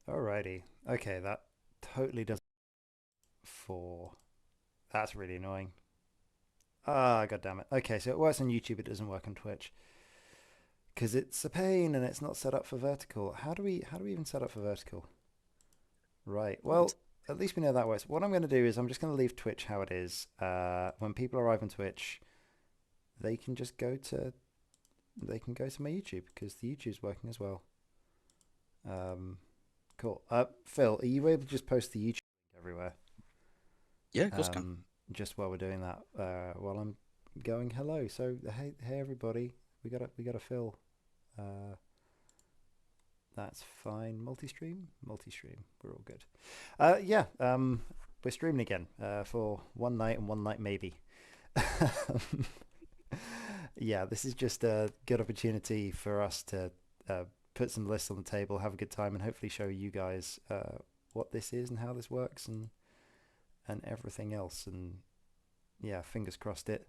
Alrighty. Okay, that totally does for. That's really annoying. Ah, god damn it. Okay, so it works on YouTube, it doesn't work on Twitch. Because it's a pain and it's not set up for vertical. How do we even set up for vertical? Right. Well, at least we know that works. What I'm going to do is I'm just going to leave Twitch how it is. When people arrive on Twitch, they can just go to my YouTube because the YouTube's working as well. Um, cool. Phil, are you able to just post the YouTube link everywhere? Yeah, of course, can. Um, just while we're doing that, while I'm going hello. So hey everybody, we got a Phil. Uh, that's fine. Multi-stream. We're all good. Yeah. We're streaming again. For one night and one night maybe. Yeah, this is just a good opportunity for us to uh, put some lists on the table, have a good time, and hopefully show you guys what this is and how this works and everything else. And yeah, fingers crossed it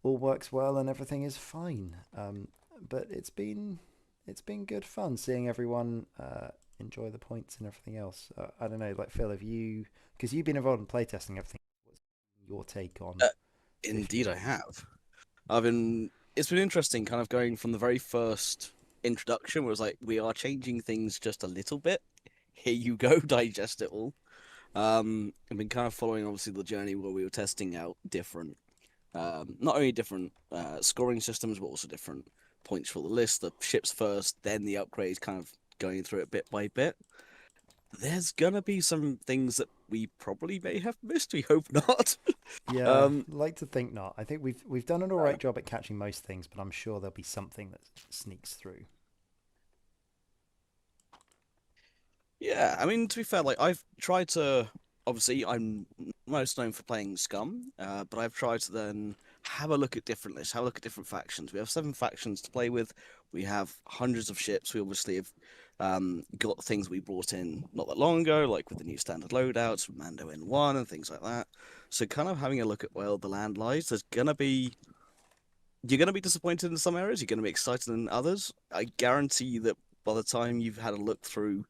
all works well and everything is fine. But it's been good fun seeing everyone enjoy the points and everything else. I don't know, like Phil, have you because you've been involved in playtesting everything? What's your take on Uh, 50 Indeed, I games? have. I've been. It's been interesting, kind of going from the very first introduction, where it was like, we are changing things just a little bit. Here you go, digest it all. I've been kind of following, obviously, the journey where we were testing out different, not only different scoring systems, but also different points for the list. The ships first, then the upgrades, kind of going through it bit by bit. There's gonna be some things that we probably may have missed. We hope not. Yeah, Um, like to think not. I think we've done an all right job at catching most things, but I'm sure there'll be something that sneaks through. Yeah, I mean, to be fair, like I've tried to. Obviously, I'm most known for playing Scum, but I've tried to then have a look at different lists, have a look at different factions. We have 7 factions to play with. We have hundreds of ships. We obviously have got things we brought in not that long ago, like with the new standard loadouts, Mando N1 and things like that. So, kind of having a look at where the land lies. There's gonna be You're gonna be disappointed in some areas. You're gonna be excited in others. I guarantee you that by the time you've had a look through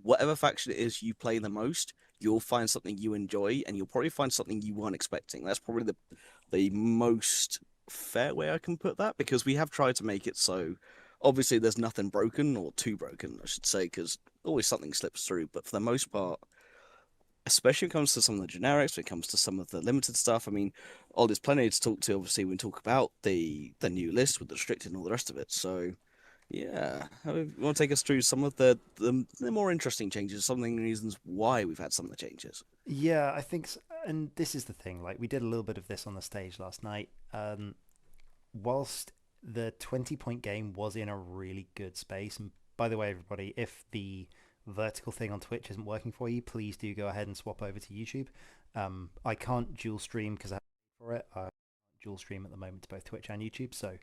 whatever faction it is you play the most, you'll find something you enjoy, and you'll probably find something you weren't expecting. That's probably the most fair way I can put that, because we have tried to make it so obviously there's nothing broken, or too broken, I should say, because always something slips through. But for the most part, especially when it comes to some of the generics, when it comes to some of the limited stuff. I mean, there's plenty to talk to, obviously, when we talk about the new list with the restricted and all the rest of it. So, yeah, you want to take us through some of the more interesting changes, some of the reasons why we've had some of the changes? Yeah, I think, and this is the thing. Like we did a little bit of this on the stage last night. Whilst the 20-point game was in a really good space, and by the way, everybody, if the vertical thing on Twitch isn't working for you, please do go ahead and swap over to YouTube. I can't dual stream because I have to pay for it. I dual stream at the moment to both Twitch and YouTube, so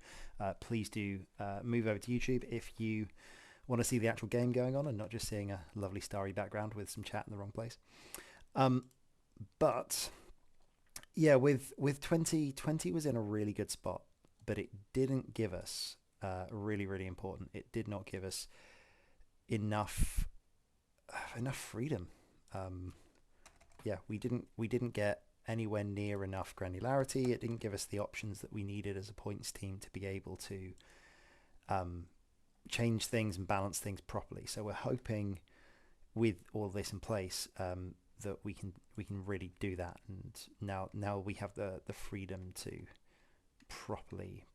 please do move over to YouTube if you want to see the actual game going on and not just seeing a lovely starry background with some chat in the wrong place. Um, but yeah, with 2020 was in a really good spot, but it didn't give us really important. It did not give us enough enough freedom. Um, yeah, we didn't get anywhere near enough granularity. It didn't give us the options that we needed as a points team to be able to um, change things and balance things properly. So we're hoping with all this in place that we can really do that. And now we have the freedom to properly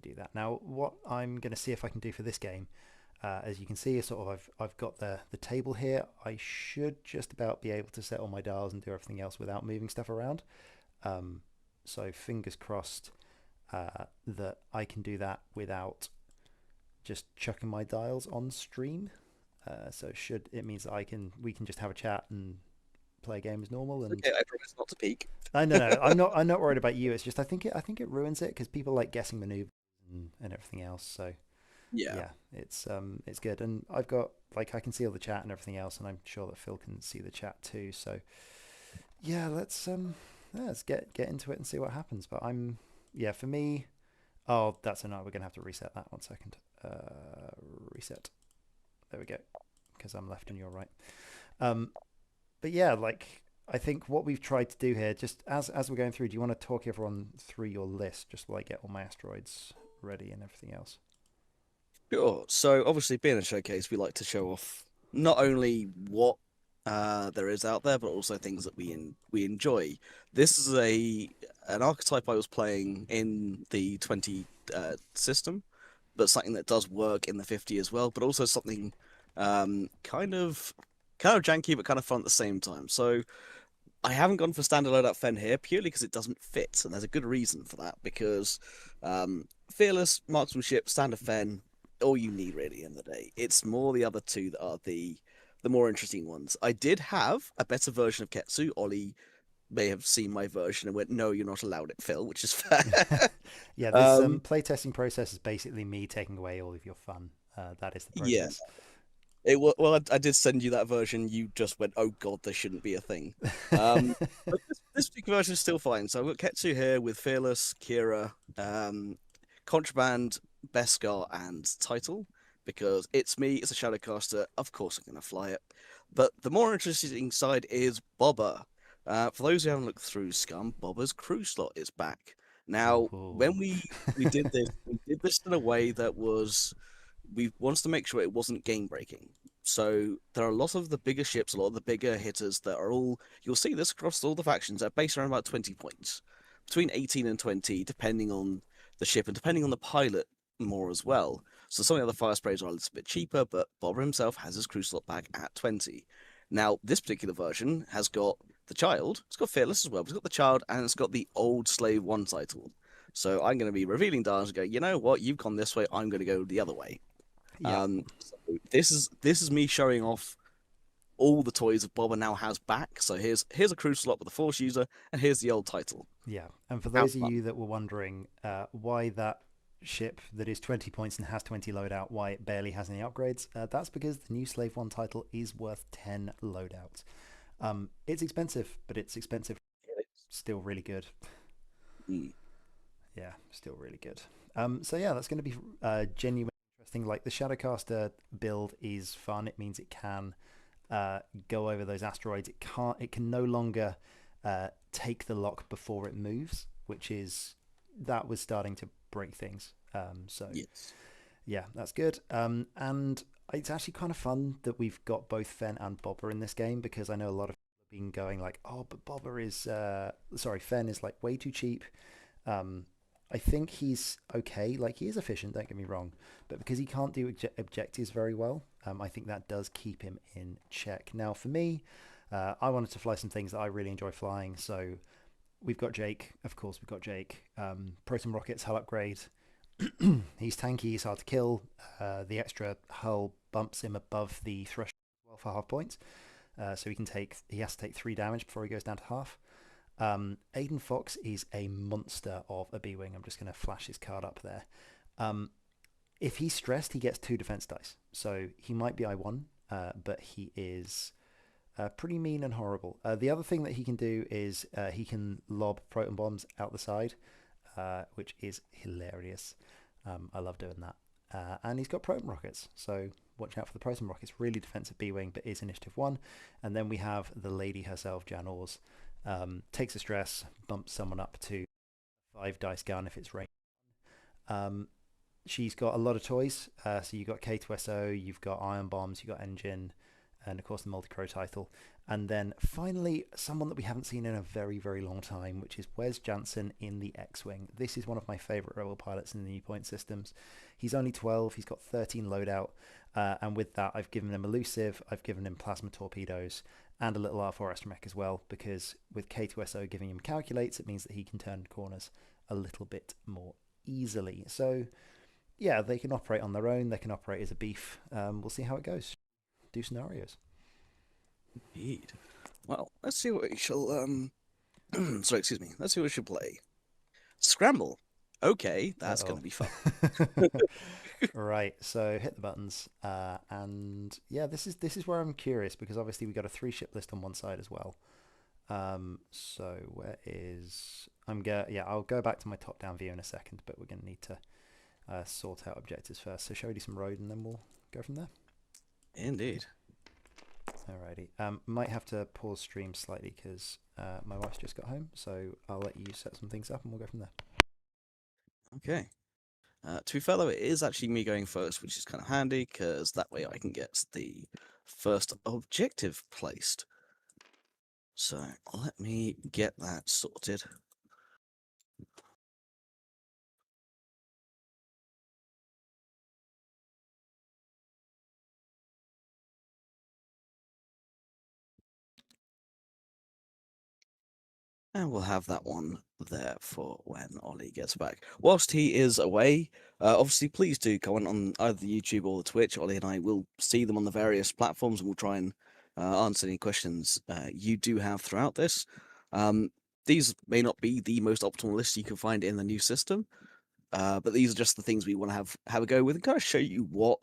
do that. Now, what I'm going to see if I can do for this game, as you can see, is sort of I've got the table here. I should just about be able to set all my dials and do everything else without moving stuff around. Um, so fingers crossed that I can do that without just chucking my dials on stream. So should it means that we can just have a chat and play a game as normal. And Okay, I promise not to peek. I no no I'm not worried about you. It's just I think it ruins it because people like guessing maneuvers and everything else. So Yeah. yeah, it's good. And I've got like I can see all the chat and everything else, and I'm sure that Phil can see the chat too. So yeah, let's get into it and see what happens. But yeah, for me. Oh, that's a no. We're gonna have to reset that. 1 second. Reset. There we go. because I'm left and you're right. Um, but yeah, like I think what we've tried to do here, just as we're going through, do you want to talk everyone through your list just while I get all my asteroids ready and everything else? Sure. So obviously, being a showcase, we like to show off not only what there is out there, but also things that we enjoy. This is a an archetype I was playing in the 20 system, but something that does work in the 50 as well, but also something kind of janky but kind of fun at the same time. So I haven't gone for standard loadout Fen here purely because it doesn't fit, and there's a good reason for that. Because fearless marksmanship, standard Fen, all you need really in the day. It's more the other two that are the more interesting ones. I did have a better version of Ketsu. Ollie may have seen my version and went, "No, you're not allowed it, Phil," which is fair. Yeah, this um, playtesting process is basically me taking away all of your fun. That is the yeah, process. well, I did send you that version. You just went, "Oh God, there shouldn't be a thing." But this particular version is still fine. So I've got Ketsu here with Fearless, Kira, Contraband, Beskar, and Title. Because it's me, it's a Shadowcaster. Of course, I'm going to fly it. But the more interesting side is Bobber. For those who haven't looked through Scum, Bobber's crew slot is back. Now, Ooh. when we did this in a way that was we wanted to make sure it wasn't game breaking. So there are a lot of the bigger ships, a lot of the bigger hitters that are all you'll see this across all the factions are based around about 20 points. Between 18 and 20, depending on the ship and depending on the pilot more as well. So some of the other fire sprays are a little bit cheaper, but Bobber himself has his crew slot back at 20. Now, this particular version has got the child, it's got Fearless as well, but it's got the child and it's got the old Slave 1 title. So I'm going to be revealing Dars and go, you know what, you've gone this way, I'm going to go the other way. Yeah. So this is me showing off all the toys that Bobber now has back. So here's a crew slot with a Force user, and here's the old title. Yeah. And for Have those of fun. you that were wondering why that ship that is 20 points and has 20 loadout, why it barely has any upgrades, that's because the new Slave 1 title is worth 10 loadout. It's expensive, but it's expensive. Still really good. Mm. Yeah, still really good. So yeah, that's going to be genuinely interesting. Like the Shadowcaster build is fun. It means it can go over those asteroids. It can't. It can no longer take the lock before it moves, which is that was starting to break things. So Yes. yeah, that's good. And it's actually kind of fun that we've got both Fen and Bobber in this game because I know a lot of people have been going like, oh, but Bobber is sorry, Fen is like way too cheap. Um, I think he's okay. Like he is efficient. Don't get me wrong, but because he can't do objectives very well, I think that does keep him in check. Now, for me, I wanted to fly some things that I really enjoy flying. So we've got Jake. Of course, we've got Jake. Proton rockets, hull upgrade. He's tanky. He's hard to kill. The extra hull bumps him above the threshold well for half points. So he has to take 3 damage before he goes down to half. Aiden Fox is a monster of a B-Wing. I'm just going to flash his card up there. Um, if he's stressed, he gets 2 defense dice. So he might be I1, but he is pretty mean and horrible. The other thing that he can do is he can lob proton bombs out the side, which is hilarious. I love doing that. And he's got proton rockets, so watch out for the proton rockets. Really defensive B-Wing, but is initiative 1. And then we have the lady herself, Jan Ors. Takes a stress, bumps someone up to 5 dice gun if it's range. Um, she's got a lot of toys. So you've got K2SO, you've got Iron Bombs, you've got Engine, and of course the Multi-Crow title. And then finally, someone that we haven't seen in a very, very long time, which is Wes Jansen in the X-Wing. This is one of my favorite Rebel pilots in the new point systems. He's only 12, he's got 13 loadout, and with that I've given him Elusive, I've given him Plasma Torpedoes, and a little R4 astromech as well, because with K2SO giving him Calculates, it means that he can turn corners a little bit more easily. So yeah, they can operate on their own, they can operate as a beef. We'll see how it goes. Do scenarios. Indeed. Well, let's see what we shall sorry, excuse me. Let's see what we should play. Scramble. Okay, that's Uh-oh. gonna be fun. Right, so hit the buttons, and yeah, this is where I'm curious because obviously we got a 3 ship list on one side as well. So where is yeah, I'll go back to my top-down view in a second, but we're gonna need to sort out objectives first. So shall we do some road and then we'll go from there? Indeed. Alrighty. Might have to pause stream slightly because my wife's just got home, so I'll let you set some things up and we'll go from there. Okay. To be fair though, it is actually me going first, which is kind of handy because that way I can get the first objective placed. So let me get that sorted. And we'll have that one there for when Ollie gets back. Whilst he is away, obviously, please do comment on either the YouTube or the Twitch. Ollie and I will see them on the various platforms and we'll try and answer any questions you do have throughout this. These may not be the most optimal lists you can find in the new system, but these are just the things we want to have a go with and kind of show you what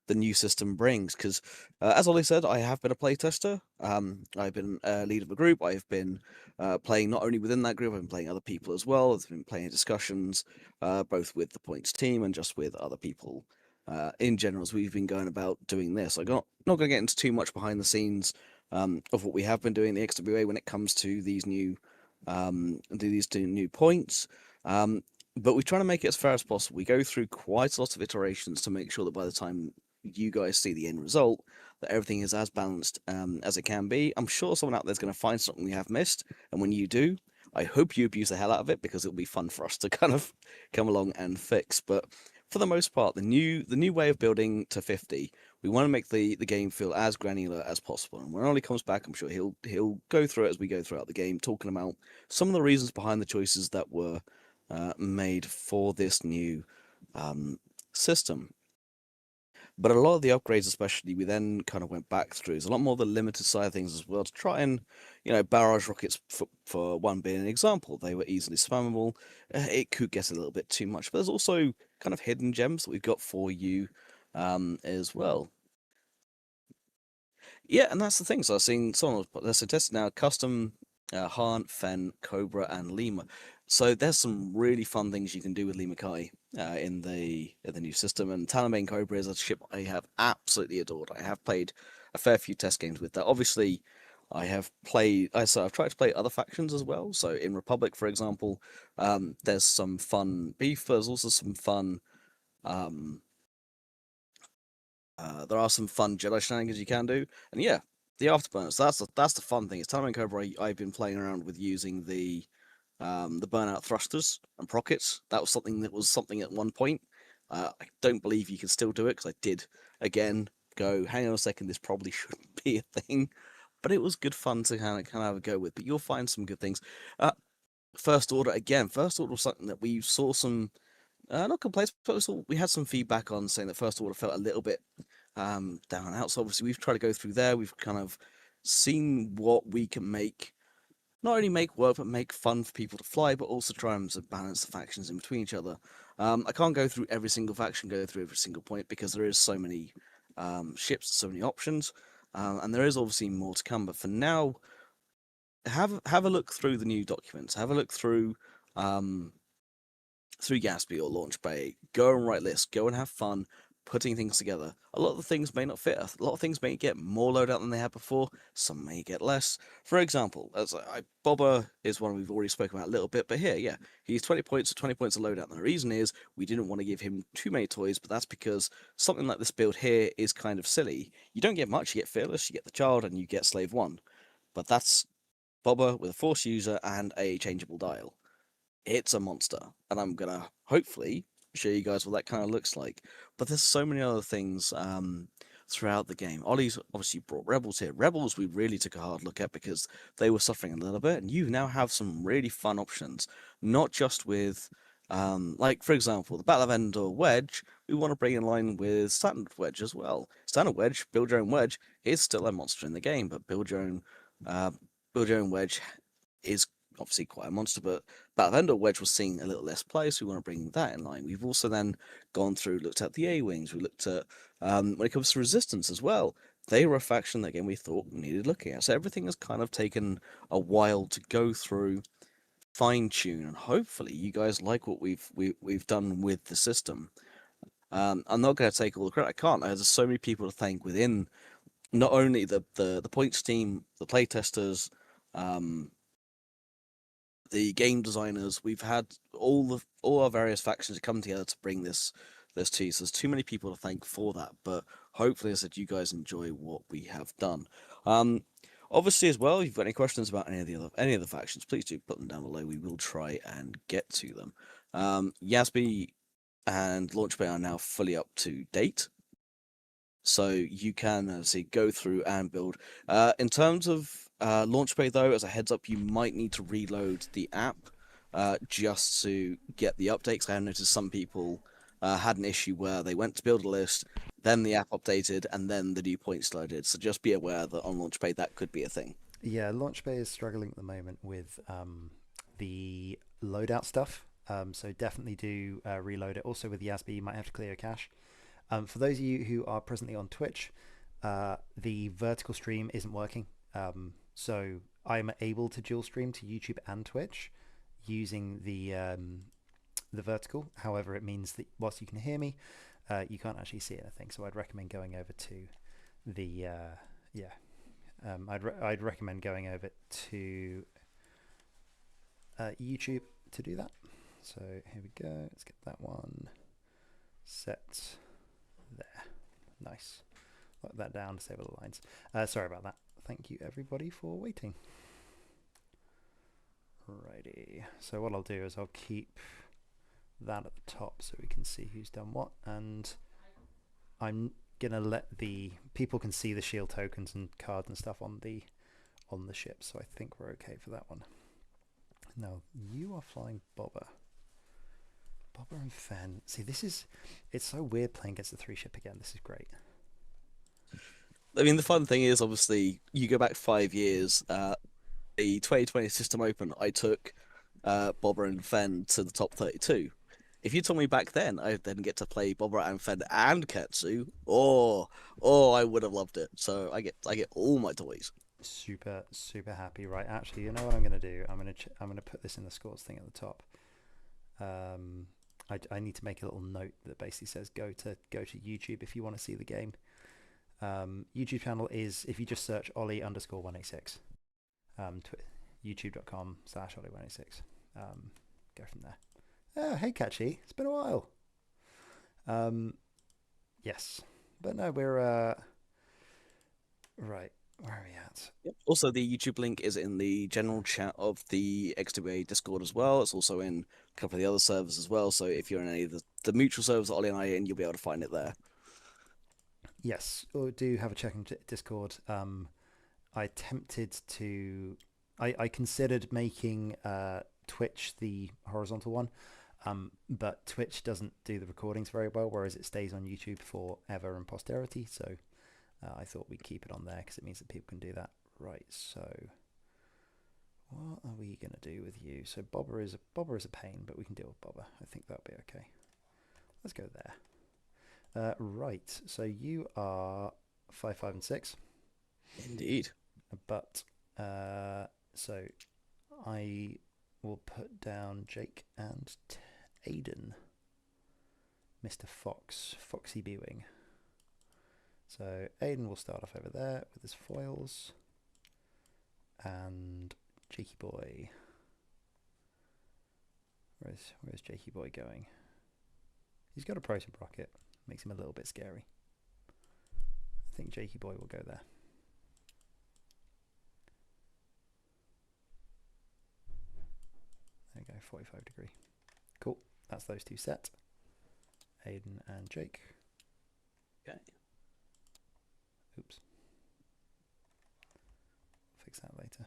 the new system brings. Because, as Ollie said, I have been a playtester. I've been a lead of a group. I've been playing not only within that group, I've been playing other people as well. I've been playing discussions, both with the points team and just with other people in general as we've been going about doing this. I'm not going to get into too much behind the scenes of what we have been doing in the XWA when it comes to these new points. But we're trying to make it as fair as possible. We go through quite a lot of iterations to make sure that by the time you guys see the end result, that everything is as balanced as it can be. I'm sure someone out there's going to find something we have missed, and when you do, I hope you abuse the hell out of it because it'll be fun for us to kind of come along and fix. But for the most part, the new way of building to 50, we want to make the game feel as granular as possible. And when Ollie comes back, I'm sure he'll go through it as we go throughout the game, talking about some of the reasons behind the choices that were made for this new system. But a lot of the upgrades, especially, we then kind of went back through. There's a lot more of the limited side of things as well to try and, barrage rockets for one being an example. They were easily spammable. It could get a little bit too much, but there's also kind of hidden gems that we've got for you as well. Yeah, and that's the thing. So I've seen someone was tested now custom Han, Fen, Cobra, and Lima. So there's some really fun things you can do with Lima Kai in the new system. And Talonbane Cobra is a ship I have absolutely adored. I have played a fair few test games with that. Obviously, I've tried to play other factions as well. So in Republic, for example, there's some fun beef. There's also some fun. There are some fun Jedi shenanigans you can do, and yeah, the afterburners. That's the fun thing. It's Talonbane Cobra. I've been playing around with using the burnout thrusters and prockets. That was something at one point. I don't believe you can still do it because I did again go. Hang on a second, this probably shouldn't be a thing, but it was good fun to kind of have a go with. But you'll find some good things. First order again. First order was something that we saw some. Not complaints, but we had some feedback on saying that First Order felt a little bit down and out. So obviously we've tried to go through there. We've kind of seen what we can make, not only make work, but make fun for people to fly, but also try and balance the factions in between each other. I can't go through every single faction, go through every single point, because there is so many ships, so many options, and there is obviously more to come. But for now, have a look through the new documents. Have a look through Gatsby or Launch Bay, go and write lists, go and have fun putting things together. A lot of the things may not fit. A lot of things may get more loadout than they had before. Some may get less. For example, Bobber is one we've already spoken about a little bit, but here, yeah, he's 20 points of loadout. And the reason is we didn't want to give him too many toys, but that's because something like this build here is kind of silly. You don't get much. You get Fearless, you get the Child, and you get Slave 1. But that's Bobber with a Force user and a changeable dial. It's a monster, and I'm gonna hopefully show you guys what that kind of looks like. But there's so many other things throughout the game. Ollie's obviously brought Rebels here. Rebels we really took a hard look at because they were suffering a little bit, and you now have some really fun options, not just with like for example the Battle of Endor Wedge. We want to bring in line with Standard Wedge as well. Standard Wedge, build your own wedge, is still a monster in the game, but build your own wedge is obviously quite a monster, but Battle of Endor Wedge was seeing a little less play, so we want to bring that in line. We've also then gone through, looked at the A-Wings, we looked at, when it comes to Resistance as well, they were a faction that, again, we thought needed looking at. So everything has kind of taken a while to go through, fine-tune, and hopefully you guys like what we've done with the system. I'm not going to take all the credit. I can't. There's so many people to thank within not only the points team, the playtesters, um, the game designers, we've had all our various factions come together to bring this to you. So there's too many people to thank for that, but hopefully, as I said, you guys enjoy what we have done. Um, Obviously, as well, if you've got any questions about any of the factions, please do put them down below. We will try and get to them. Yasby and Launchbay are now fully up to date, so you can see go through and build. In terms of Launchpad, though, as a heads up, you might need to reload the app just to get the updates. I have noticed some people had an issue where they went to build a list, then the app updated, and then the new points loaded. So just be aware that on Launchpad that could be a thing. Yeah, Launchbay is struggling at the moment with the loadout stuff. So definitely do reload it. Also with Yasby, you might have to clear your cache. For those of you who are presently on Twitch, the vertical stream isn't working. So I'm able to dual stream to YouTube and Twitch using the vertical. However, it means that whilst you can hear me, you can't actually see anything. So I'd recommend going over to the yeah. I'd recommend going over to YouTube to do that. So here we go. Let's get that one set there. Nice. Lock that down to save all the lines. Sorry about that. Thank you everybody for waiting. Righty. So what I'll do is I'll keep that at the top so we can see who's done what, and I'm gonna let the people can see the shield tokens and cards and stuff on the ship, so I think we're okay for that one. Now you are flying Bobber and Fen. See, it's so weird playing against the 3 ship again. This is great. I mean, the fun thing is, obviously, you go back 5 years, the 2020 System Open, I took Bobber and Fen to the top 32. If you told me back then I'd then get to play Bobber and Fen and Ketsu, I would have loved it. So I get all my toys. Super happy. Right, actually, you know what I'm gonna do? I'm gonna put this in the scores thing at the top. I need to make a little note that basically says go to YouTube if you want to see the game. YouTube channel is, if you just search Ollie_186, youtube.com/Ollie186. Go from there. Oh, hey Catchy, it's been a while. Yes, but no, we're right. Where are we at? Yep. Also, the YouTube link is in the general chat of the XWA Discord as well. It's also in a couple of the other servers as well. So if you're in any of the mutual servers that Ollie and I are in, you'll be able to find it there. Yes, or do have a check in Discord. I attempted to, I considered making Twitch the horizontal one, but Twitch doesn't do the recordings very well, whereas it stays on YouTube forever and posterity. So I thought we'd keep it on there because it means that people can do that. Right, so what are we going to do with you? So Bobber is a pain, but we can deal with Bobber. I think that'll be okay. Let's go there. Right, so you are 5, 5, and 6. Indeed. But so I will put down Jake and Aiden, Mr. Foxy Bewing. So Aiden will start off over there with his foils, and Jakey Boy. Where's Jakey Boy going? He's got a proton rocket, makes him a little bit scary. I think Jakey Boy will go there. There we go, 45 degree. Cool, that's those two set. Aiden and Jake. Okay. Oops. Fix that later.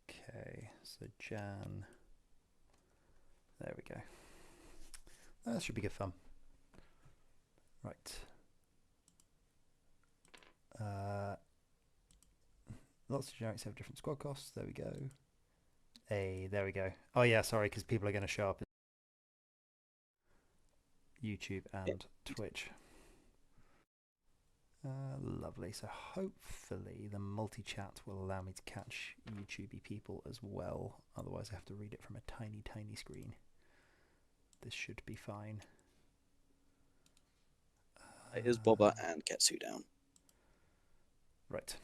Okay, so Jan. There we go. That should be good fun. Right. Lots of generics have different squad costs. There we go. Hey, there we go. Oh yeah, sorry, because people are going to show up YouTube and Twitch. Lovely. So hopefully the multi-chat will allow me to catch YouTubey people as well. Otherwise I have to read it from a tiny screen. This should be fine. It is Boba and Ketsu down. Right.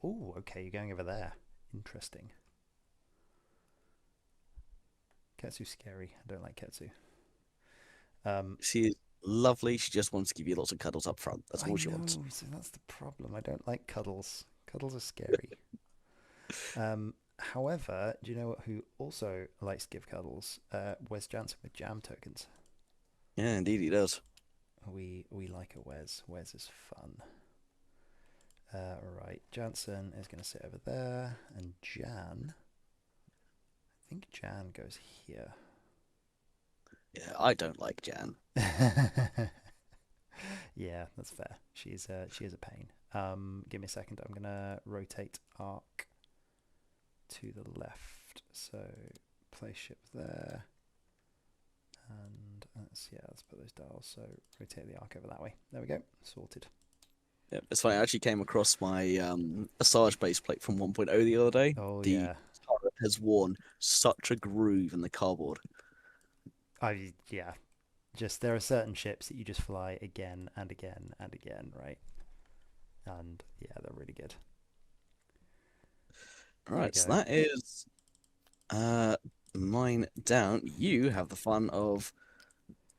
Oh, okay, you're going over there. Interesting. Ketsu's scary. I don't like Ketsu. Um, She is lovely. She just wants to give you lots of cuddles up front. That's I all she wants. know, so that's the problem. I don't like cuddles. Cuddles are scary. However, do you know who also likes to give cuddles? Wes Jansen with jam tokens. Yeah, indeed he does. We like a Wes. Wes is fun. Right, Jansen is going to sit over there, and Jan. I think Jan goes here. Yeah, I don't like Jan. Yeah, that's fair. She is a pain. Give me a second. I'm gonna rotate arc to the left. So place ship there, and let's put those dials. So rotate the arc over that way. There we go. Sorted. Yeah, it's funny. I actually came across my Asajj base plate from 1.0 the other day. Oh The yeah. turret has worn such a groove in the cardboard. Yeah. Just there are certain ships that you just fly again and again and again, right? And yeah, they're really good. All There we right, so go. that is uh mine down. You have the fun of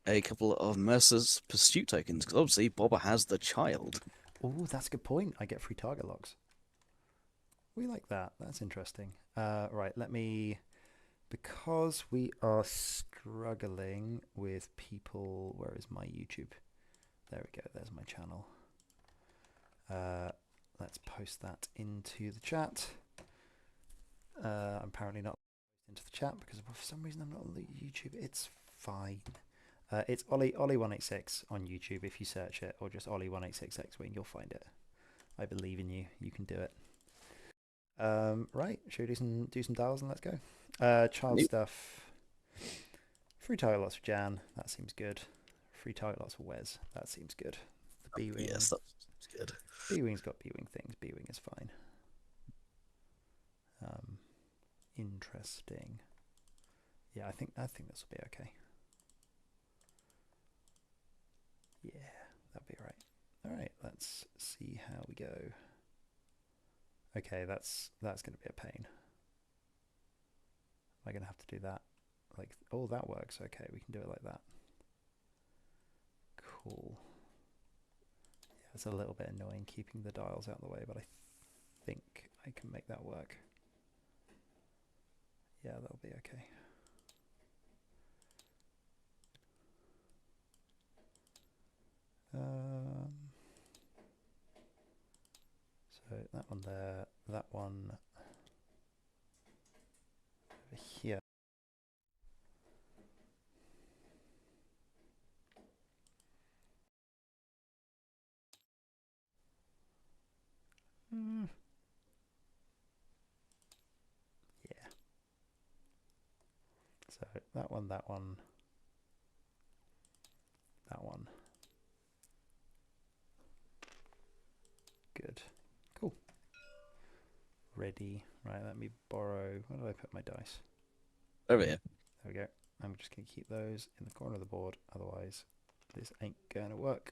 a couple of Mercer's Pursuit tokens because obviously Boba has the child. Oh, that's a good point. I get free target locks. We like that. That's interesting. Right, let me because we are struggling with people. Where is my YouTube? There we go. There's my channel. Let's post that into the chat. I'm apparently not into the chat because for some reason I'm not on the YouTube. It's fine. It's Ollie186 on YouTube if you search it, or just Ollie186 X-Wing, you'll find it. I believe in you. You can do it. Right, should we do some dials and let's go. Child Nope. stuff. Free target lots for Jan. That seems good. Free target lots for Wes. That seems good. The B-Wing. Yes, that's good. B-Wing's got B-Wing things. B-Wing is fine. Interesting. Yeah, I think this will be okay. Yeah, that'll be right. All right, let's see how we go. Okay, that's going to be a pain. Am I going to have to do that? Like, oh, that works. Okay, we can do it like that. Cool. Yeah, it's a little bit annoying keeping the dials out of the way, but I think I can make that work. Yeah, that'll be okay. So that one there, that one over here. Yeah. So that one, that one, that one. Good. Cool. Ready. Right, let me borrow. Where did I put my dice? Over here. There we go. I'm just going to keep those in the corner of the board, otherwise this ain't going to work.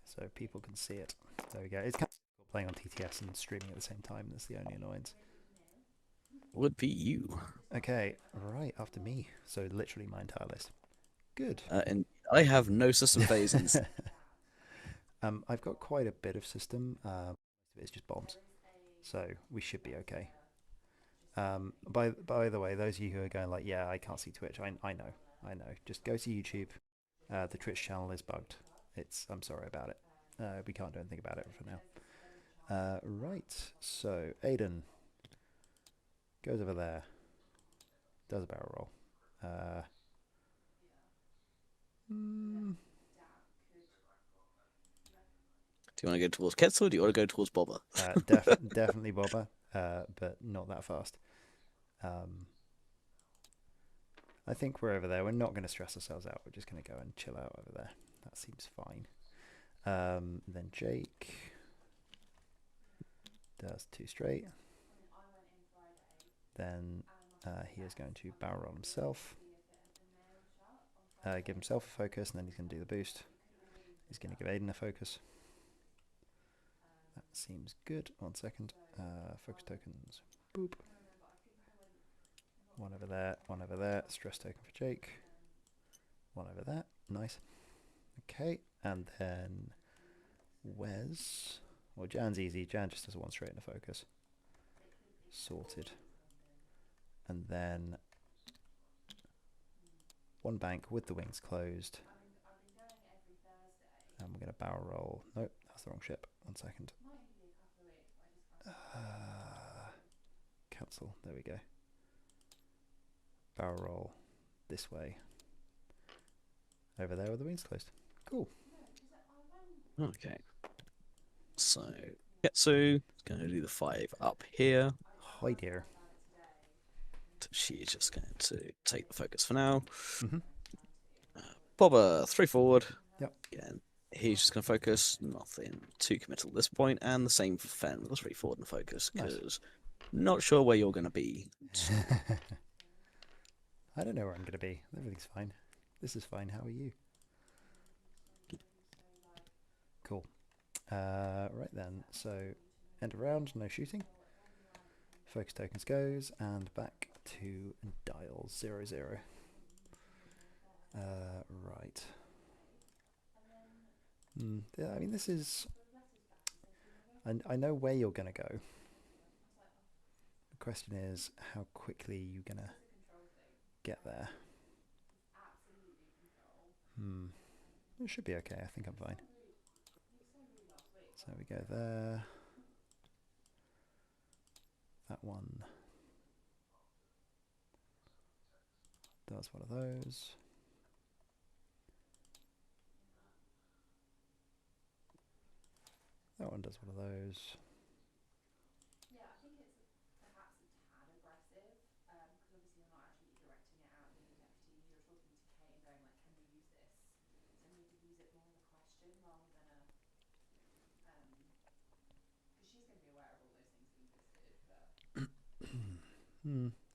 So people can see it. There we go. It's kind of playing on TTS and streaming at the same time. That's the only annoyance. Would be you. Okay, right, after me. So literally my entire list. Good. And I have no system phasings. I've got quite a bit of system. It's just bombs. So we should be okay. By the way, those of you who are going like, yeah, I can't see Twitch, I know. Just go to YouTube. The Twitch channel is bugged. I'm sorry about it. We can't do anything about it for now. Right, so Aiden goes over there, does a barrel roll. Do you want to go towards Ketzel or do you want to go towards Boba? Definitely Boba, but not that fast. I think we're over there. We're not going to stress ourselves out. We're just going to go and chill out over there. That seems fine. Then Jake does 2 straight. Then he is going to barrel roll himself. give himself a focus, and then he's going to do the boost. He's going to give Aiden a focus. That seems good. 1 second. Focus tokens. Boop. One over there, one over there. Stress token for Jake. One over there. Nice. Okay, and then Wes. Well, Jan's easy. Jan just does one straight into focus. Sorted. And then one bank with the wings closed. And we're going to barrel roll. Nope, that's the wrong ship. 1 second. Cancel. There we go. Barrel roll this way. Over there with the wings closed. Cool. Okay. So Ketsu is going to do the 5 up here. Hi, dear. She's just going to take the focus for now. Mm-hmm. Bob a 3 forward. Yep. Again, he's just going to focus. Nothing too committal at this point. And the same for Fen with a 3 forward and focus. Because not sure where you're going to be. I don't know where I'm going to be. Everything's fine. This is fine. How are you? Cool. Right then. So, end of round. No shooting. Focus tokens goes. And back to dial 0, 0. Right. Yeah, I mean, this is... I know where you're going to go. The question is, how quickly you're going to get there. It should be okay. I think I'm fine. So we go there. That one does one of those. That one does one of those.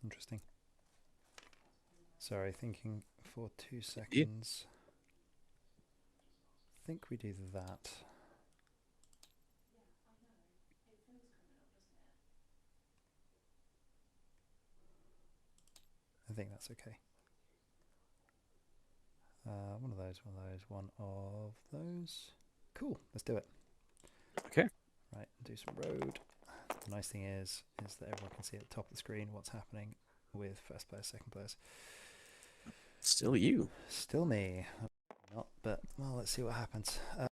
Interesting. Sorry, thinking for 2 seconds. I think we do that. I think that's okay. One of those, one of those, one of those. Cool, let's do it. Okay. Right, do some road. The nice thing is that everyone can see at the top of the screen what's happening with first players, second players. Still you. Still me. Not, but, well, let's see what happens. I'm not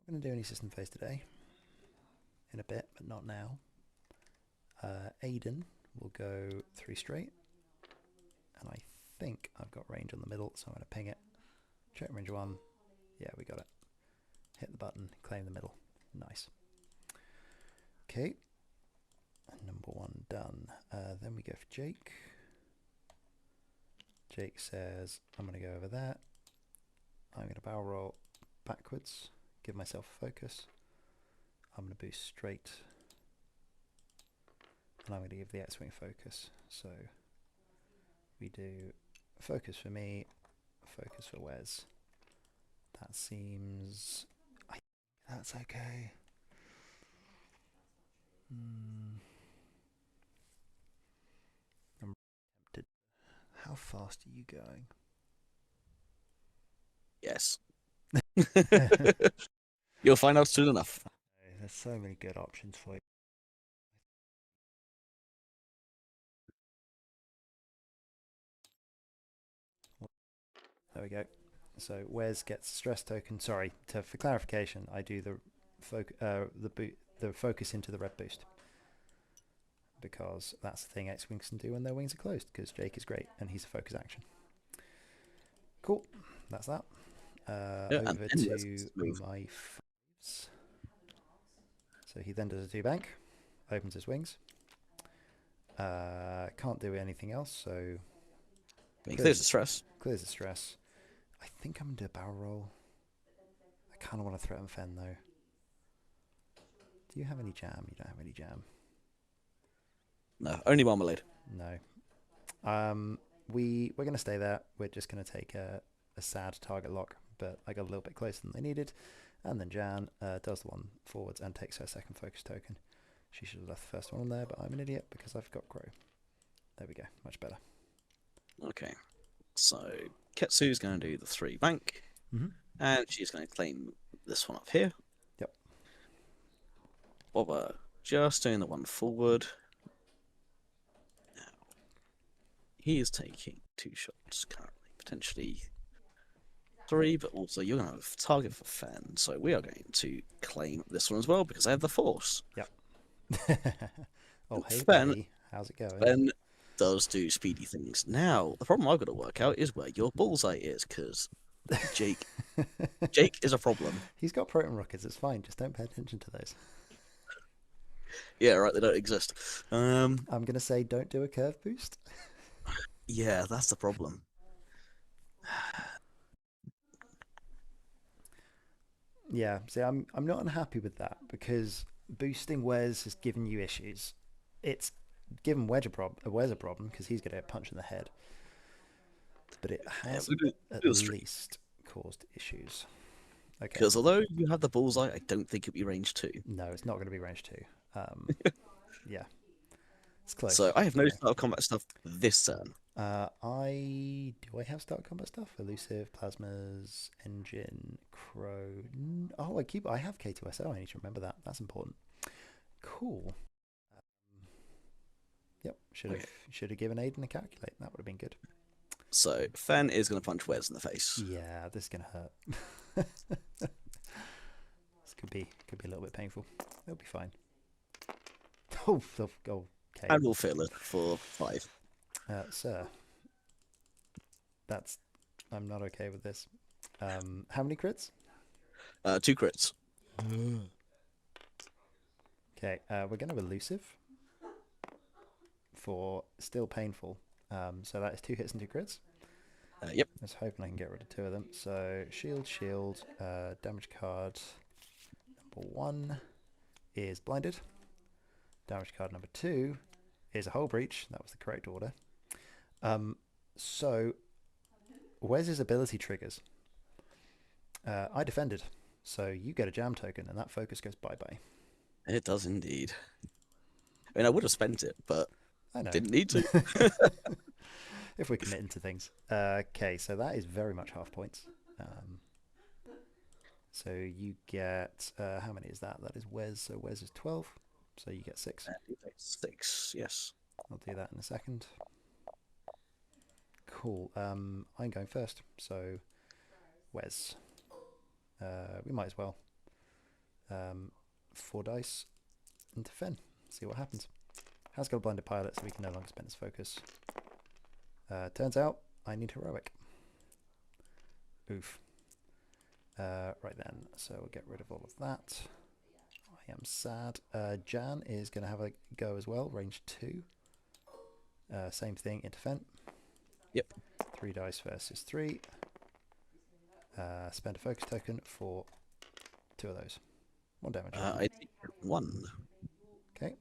going to do any system phase today. In a bit, but not now. Aiden will go 3 straight. And I think I've got range on the middle, so I'm going to ping it. Check range 1. Yeah, we got it. Hit the button, claim the middle. Nice. Okay. Number 1 done. Then we go for Jake. Jake says, I'm going to go over there. I'm going to barrel roll backwards, give myself a focus. I'm going to boost straight. And I'm going to give the X-Wing focus. So we do focus for me, focus for Wes. That seems... I think that's okay. I'm tempted. How fast are you going? Yes. You'll find out soon enough. There's so many good options for you. There we go. So Wes gets stress token. Sorry, for clarification, I do the focus into the red boost, because that's the thing X-Wings can do when their wings are closed, because Jake is great and he's a focus action. Cool, that's that. Over to my 5s. So he then does a 2 bank, opens his wings. Can't do anything else, so... Clears the stress. Clears the stress. I think I'm going to do a barrel roll. I kind of want to threaten Fen, though. Do you have any jam? You don't have any jam. No, only marmalade. No. we're going to stay there. We're just going to take a sad target lock, but I got a little bit closer than they needed. And then Jan does the one forwards and takes her second focus token. She should have left the first one on there, but I'm an idiot because I've got Grow. There we go, much better. Okay, so Ketsu's going to do the 3 bank, and she's going to claim this one up here. Yep. Bobber just doing the one forward. Now, he is taking 2 shots currently, potentially 3, but also you're going to have target for Fen, so we are going to claim this one as well because I have the force. Yep. Oh, hey, Fen, buddy. How's it going? Fen does do speedy things. Now, the problem I've got to work out is where your bullseye is, because Jake is a problem. He's got proton rockets. It's fine. Just don't pay attention to those. Yeah, right. They don't exist. I'm gonna say don't do a curve boost. Yeah, that's the problem. Yeah. See, I'm not unhappy with that because boosting Wes has given you issues. It's given Wes a problem because he's gonna get punched in the head. But it has at least caused issues. Okay. Because although you have the bullseye, I don't think it'll be range 2. No, it's not going to be range 2. Yeah, it's close. So I have no start combat stuff this turn. I have start combat stuff? Elusive, plasmas, engine, crow. Oh, I have K2SO. I need to remember that. That's important. Cool. Yep. Should have given Aiden a calculate. That would have been good. So Fen is going to punch Wes in the face. Yeah, this is going to hurt. This could be a little bit painful. It'll be fine. Oh, okay. And we'll feel it for 5. Sir, I'm not okay with this. How many crits? 2 crits. Okay, we're going to elusive for still painful. So that is 2 hits and 2 crits. Yep. I was hoping I can get rid of 2 of them. So shield, damage card number 1 is blinded. Damage card number 2 is a hull breach. That was the correct order. So Wes's ability triggers. I defended, so you get a jam token, and that focus goes bye-bye. It does indeed. I mean, I would have spent it, but I know. didn't need to. If we're committing to things. Okay, so that is very much half points. So you get, how many is that? That is Wes, so Wes is 12. So you get 6. 6, yes. I'll do that in a second. Cool. I'm going first, so Wes. We might as well. 4 dice into Fen. See what happens. Has got a blinded pilot, so we can no longer spend his focus. Turns out I need heroic. Oof. Right then, so we'll get rid of all of that. I am sad. Jan is going to have a go as well, range 2. Same thing into Fen. Yep. 3 dice versus 3. Spend a focus token for 2 of those. 1 damage. I think 1. Okay.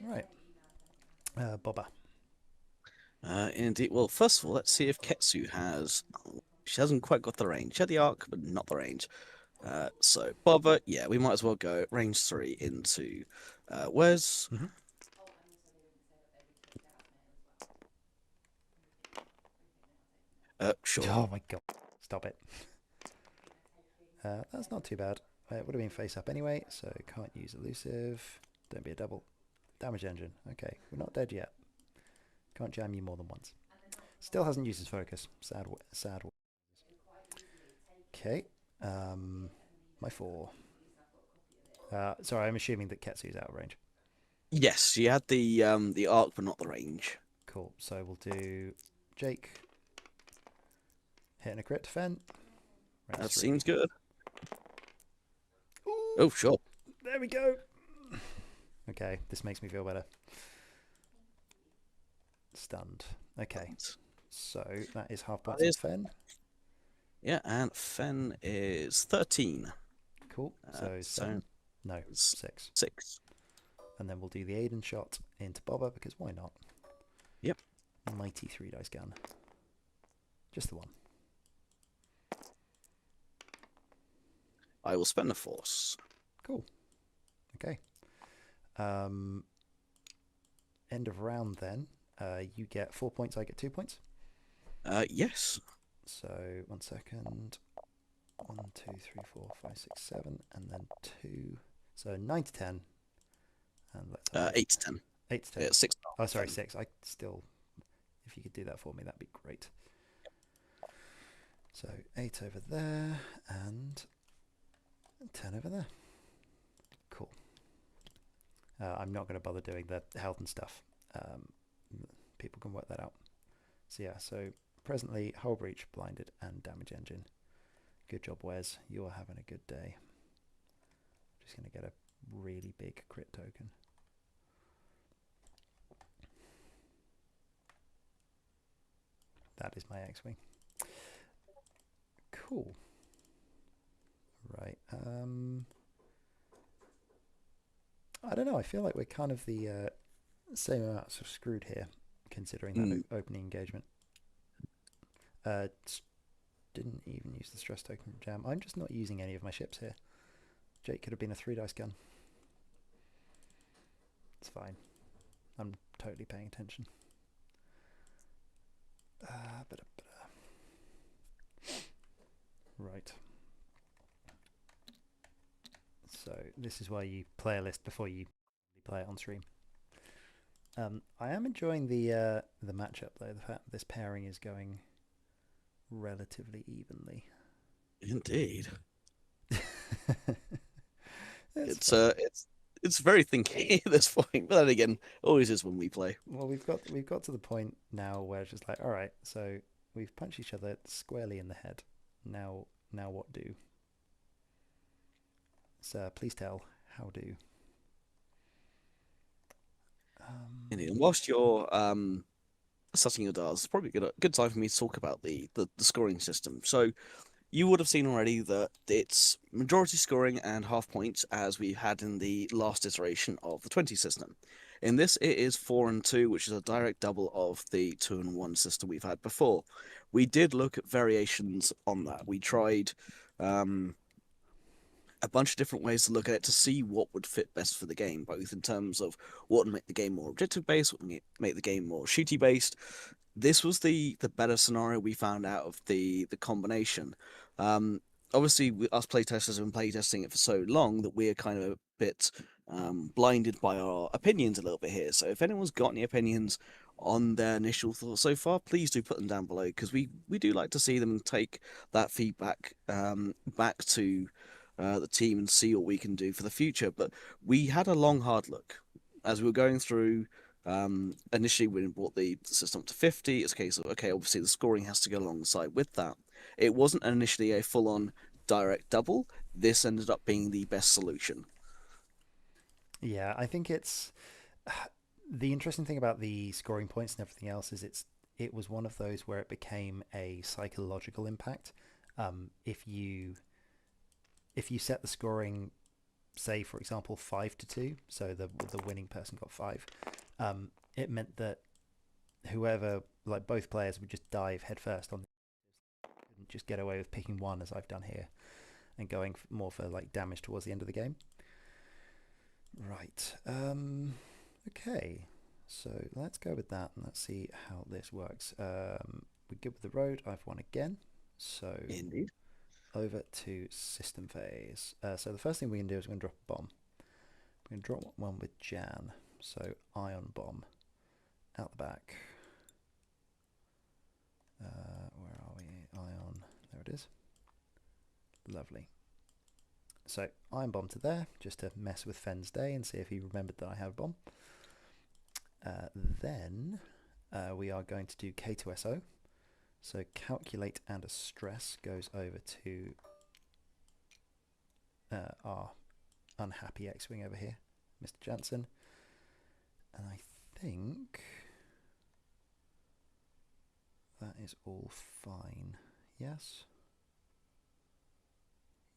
Right. Bobber. Indeed. Well, first of all, let's see if Ketsu has... She hasn't quite got the range. She had the arc, but not the range. So, Bobber, yeah, we might as well go range 3 into Wes. Sure. Oh my god. Stop it. That's not too bad. It would have been face up anyway, so can't use elusive. Don't be a double. Damage engine. Okay, we're not dead yet. Can't jam you more than once. Still hasn't used his focus. Sad. Okay. My 4. Sorry, I'm assuming that Ketsu's out of range. Yes, she had the arc, but not the range. Cool. So we'll do Jake. Hitting a crit to Fen. That seems good. Ooh, oh, sure. There we go. Okay, this makes me feel better. Stunned. Okay, so that is half points of Fen. Yeah, and Fen is 13. Cool. So 7. No, 6. 6. and then we'll do the Aiden shot into Bobber, because why not? Yep. Mighty 3-dice gun. Just the one. I will spend the force. Cool. Okay. End of round then. You get 4 points, I get 2 points. Yes. So 1 second. 1, 2, 3, 4, 5, 6, 7, and then 2. So 9 to 10. And let's have 8 to 10. 8 to 10. Yeah, 6. Oh, sorry, 10. 6. I still, if you could do that for me, that'd be great. So 8 over there and 10 over there. Cool. I'm not going to bother doing the health and stuff. People can work that out. So yeah, so presently Hull Breach, Blinded, and Damage Engine. Good job, Wes. You're having a good day. Just going to get a really big crit token. That is my X-Wing. Cool. Right. I don't know. I feel like we're kind of the same amount of screwed here, considering that opening engagement. Didn't even use the stress token from Jam. I'm just not using any of my ships here. Jake could have been a 3-dice gun. It's fine. I'm totally paying attention. Right. So this is why you play a list before you play it on stream. I am enjoying the matchup though. The fact that this pairing is going relatively evenly. Indeed. It's it's very thinky at this point, but then again, always is when we play. Well, we've got to the point now where it's just like, all right, so we've punched each other squarely in the head. Now what do? So please tell, how do? Indeed. And whilst you're sussing your dials, it's probably a good time for me to talk about the scoring system. So you would have seen already that it's majority scoring and half points as we had in the last iteration of the 20 system. In this, it is 4 and 2, which is a direct double of the 2 and 1 system we've had before. We did look at variations on that. We tried a bunch of different ways to look at it to see what would fit best for the game, both in terms of what would make the game more objective based, what would make the game more shooty based. This was the better scenario we found out of the combination. Obviously, us playtesters have been playtesting it for so long that we're kind of a bit blinded by our opinions a little bit here. So if anyone's got any opinions on their initial thoughts so far, please do put them down below, because we do like to see them take that feedback back to the team and see what we can do for the future. But we had a long, hard look as we were going through. Initially, when we brought the system up to 50, it's a case of, okay, obviously the scoring has to go alongside with that. It wasn't initially a full-on direct double. This ended up being the best solution. Yeah, I think it's the interesting thing about the scoring points and everything else is it was one of those where it became a psychological impact. If you set the scoring, say for example 5 to 2, so the winning person got 5, it meant that whoever, like both players, would just dive headfirst on, couldn't just get away with picking one as I've done here and going more for like damage towards the end of the game. Right. Okay, so let's go with that and let's see how this works. We're good with the road. I've won again, so Indeed. over to system phase. So the first thing we can do is we're going to drop a bomb. We're going to drop one with Jan. So ion bomb out the back. Where are we? Ion. There it is. Lovely. So ion bomb to there, just to mess with Fenn's day and see if he remembered that I have a bomb. Then we are going to do K2SO. So calculate and a stress goes over to our unhappy X-Wing over here, Mr. Jansen. And I think that is all fine. Yes?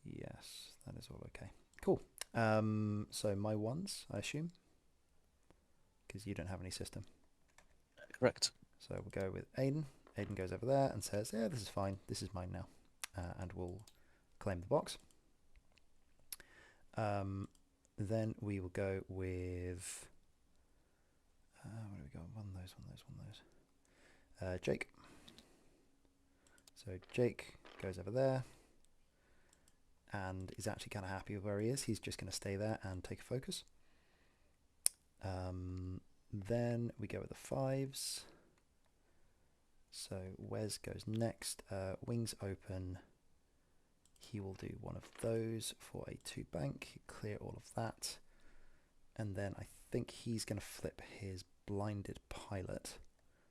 Yes, that is all okay. Cool. So my ones, I assume? because you don't have any system. Correct. So we'll go with Aiden. Aiden goes over there and says, yeah, this is fine. This is mine now. And we'll claim the box. Then we will go with... where do we go? One of those. Jake. So Jake goes over there and is actually kind of happy with where he is. He's just going to stay there and take a focus. Then we go with the 5s. So Wes goes next. Wings open. He will do one of those for a 2 bank. Clear all of that. And then I think he's going to flip his blinded pilot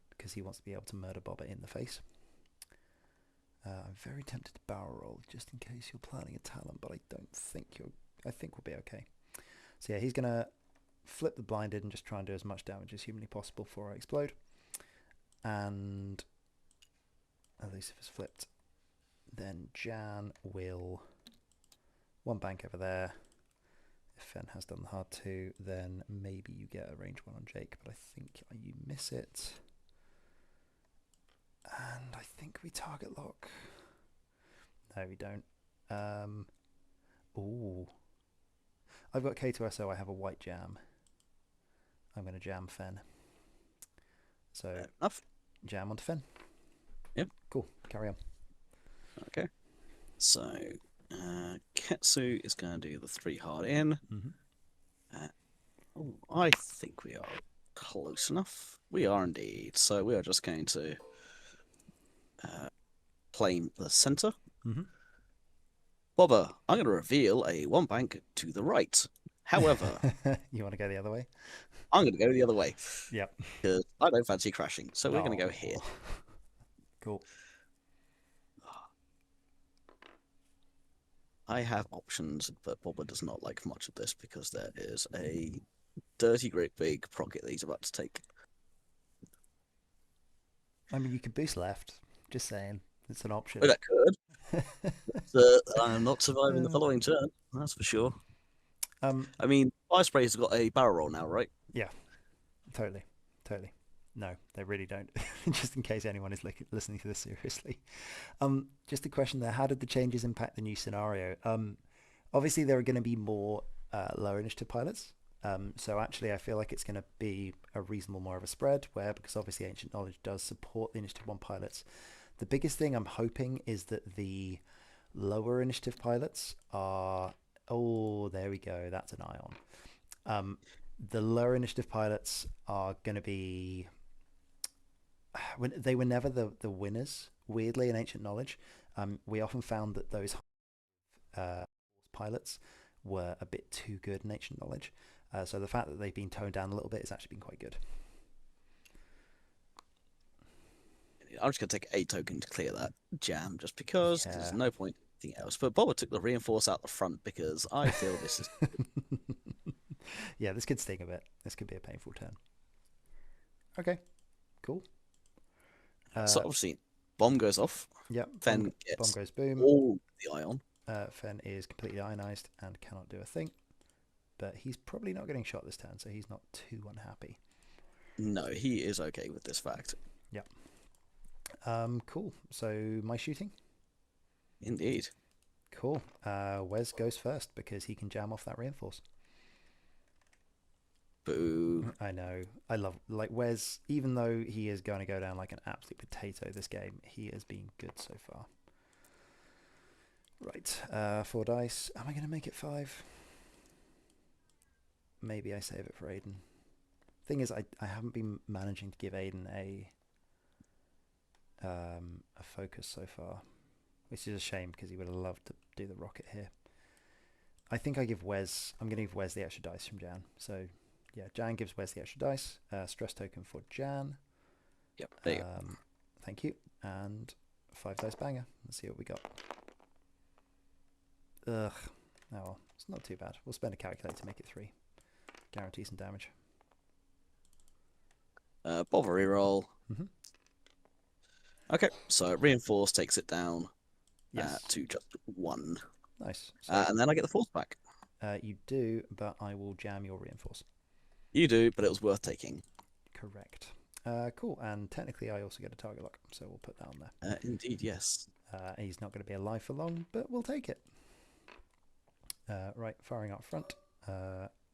because he wants to be able to murder Bobber in the face. I'm very tempted to barrel roll just in case you're planning a talent, but I don't think I think we'll be okay. So yeah, he's going to flip the blinded and just try and do as much damage as humanly possible before I explode. And at least if it's flipped, then Jan will 1 bank over there. If Fen has done the hard 2, then maybe you get a range 1 on Jake, but I think you miss it. And I think we target lock. No, we don't. Ooh. I've got K2SO, I have a white jam. I'm going to jam Fen. So, jam onto Fen. Yep. Cool, carry on. Okay. So, Ketsu is going to do the 3 hard in. I think we are close enough. We are indeed. So we are just going to claim the center. Bobber, I'm going to reveal a 1 bank to the right. However, you want to go the other way? I'm going to go the other way. Yep. Because I don't fancy crashing. So we're going to go here. Cool. I have options, but Bobber does not like much of this because there is a dirty great big procket that he's about to take. I mean, you could boost left. Just saying. It's an option. Well, that could. I'm not surviving the following turn, that's for sure. I mean, Fire Spray's got a barrel roll now, right? Yeah, totally. No, they really don't. Just in case anyone is listening to this seriously. Just a question there. How did the changes impact the new scenario? Obviously, there are going to be more lower initiative pilots. So actually, I feel like it's going to be a reasonable more of a spread because obviously Ancient Knowledge does support the Initiative 1 pilots. The biggest thing I'm hoping is that the lower initiative pilots are... Oh, there we go. That's an ion. The lower initiative pilots are going to be... They were never the winners, weirdly, in Ancient Knowledge. We often found that those pilots were a bit too good in Ancient Knowledge. So the fact that they've been toned down a little bit has actually been quite good. I'm just going to take a token to clear that jam, just because there's no point in anything else. But Bobber took the reinforce out the front because I feel this is... Yeah, this could sting a bit. This could be a painful turn. Okay, cool. So obviously, bomb goes off. Yep, Fen bomb goes boom. All the ion. Fen is completely ionized and cannot do a thing. But he's probably not getting shot this turn, so he's not too unhappy. No, he is okay with this fact. Yep. Cool. So my shooting? Indeed. Cool. Wes goes first because he can jam off that reinforce. Boo. I know. I love, like, Wes, even though he is going to go down like an absolute potato this game, he has been good so far. Right. 4 dice. Am I going to make it 5? Maybe I save it for Aiden. Thing is, I haven't been managing to give Aiden a focus so far, which is a shame because he would have loved to do the rocket here. I think I'm going to give Wes the extra dice from Jan. So yeah, Jan gives Wes the extra dice. Stress token for Jan. Yep, there you go. Thank you. And 5 dice banger. Let's see what we got. Ugh. Oh well, it's not too bad. We'll spend a calculator to make it 3. Guarantee some damage. Bother reroll. Okay, so reinforce takes it down to just 1. Nice. So, and then I get the force back. You do, but I will jam your reinforce. You do, but it was worth taking. Correct. Cool. And technically, I also get a target lock, so we'll put that on there. Indeed, yes. He's not going to be alive for long, but we'll take it. Right, firing up front.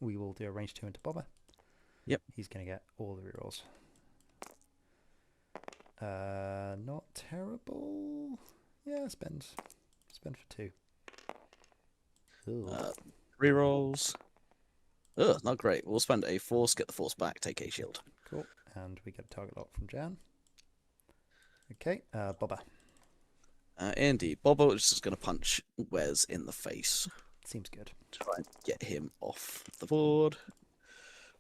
We will do a range 2 into Bobber. Yep. He's going to get all the rerolls. Not terrible. Yeah, spend for 2. Rerolls. Ugh, not great. We'll spend a force, get the force back, take a shield. Cool. And we get a target lock from Jan. Okay, Bobber. Indeed. Bobo is just going to punch Wes in the face. Seems good. Try and get him off the board.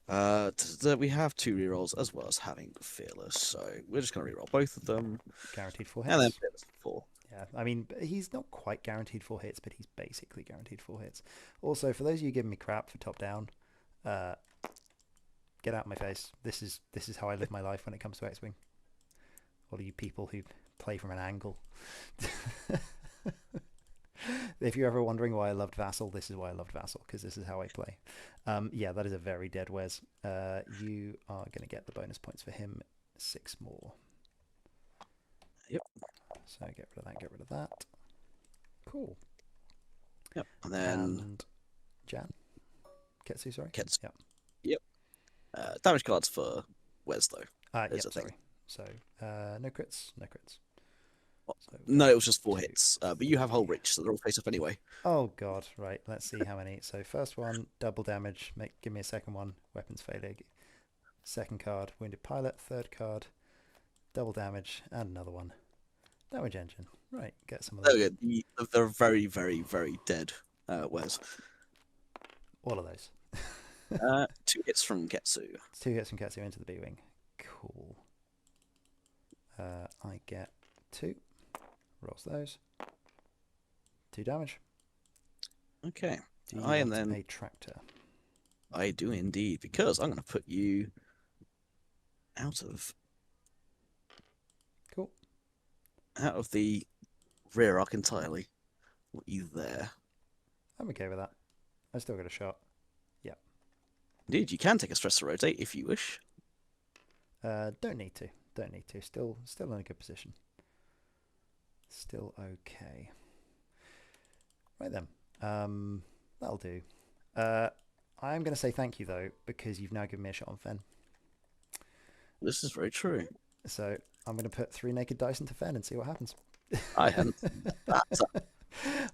We have 2 rerolls as well as having Fearless, so we're just going to reroll both of them. Guaranteed 4 hits. And then Fearless 4. Yeah, I mean, he's not quite guaranteed 4 hits, but he's basically guaranteed 4 hits. Also, for those of you giving me crap for top down, get out of my face. This is how I live my life when it comes to X-Wing. All of you people who play from an angle. If you're ever wondering why I loved Vassal, this is why I loved Vassal, because this is how I play. Yeah, that is a very dead Wes. You are going to get the bonus points for him. 6 more. Yep. So get rid of that, get rid of that. Cool. Yep. And then Jan. Ketsu, sorry. Ketsu. Yep. Yep. Damage cards for Wes though. Yep, sorry. So no crits, no crits. So, no, it was just 4 2, hits. But you have whole reach, so they're all face up anyway. Oh god, right. Let's see how many. So first one, double damage. Give me a second one. Weapons failure. Second card, wounded pilot. Third card, double damage, and another one. Damage engine. Right, get some of those. There we go. They're very, very, very dead. Wes. All of those. 2 hits from Ketsu. 2 hits from Ketsu into the B-Wing. Cool. I get 2. Rolls those. 2 damage. Okay. Do you I am want then a tractor? I do indeed, because I'm going to put you out of the rear arc entirely. Want you there? I'm okay with that. I still got a shot. Yeah. Indeed, you can take a stress to rotate if you wish. Don't need to. Don't need to. Still in a good position. Still okay. Right then. That'll do. I'm going to say thank you though, because you've now given me a shot on Fen. This is very true. So I'm going to put 3 naked dice into Fen and see what happens. I hadn't.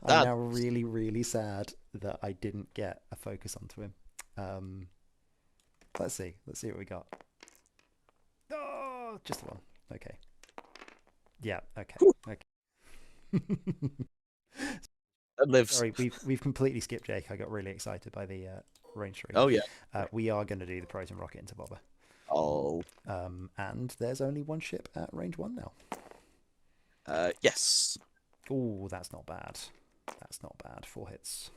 I'm now really, really sad that I didn't get a focus onto him. Let's see. Let's see what we got. Oh, just the one. Okay. Yeah. Okay. Okay. That lives. Sorry, we've completely skipped Jake. I got really excited by the range 3. Oh yeah. We are going to do the Proton rocket into Bobber. Oh. And there's only 1 ship at range 1 now. Yes. Oh, that's not bad. That's not bad. 4 hits.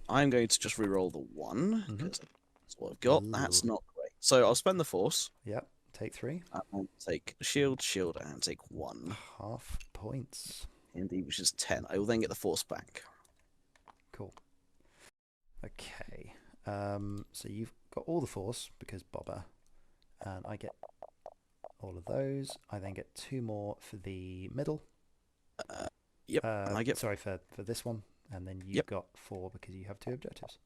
I'm going to just re-roll the 1 because that's what I've got. Ooh. That's not great. So I'll spend the force. Yep. Take 3. I'll take shield, and take 1. Half points. Indeed, which is 10. I will then get the force back. Cool. Okay. So you've got all the force because Bobber, and I get all of those. I then get 2 more for the middle. Yep. I get sorry for this one, and then you've got 4 because you have 2 objectives,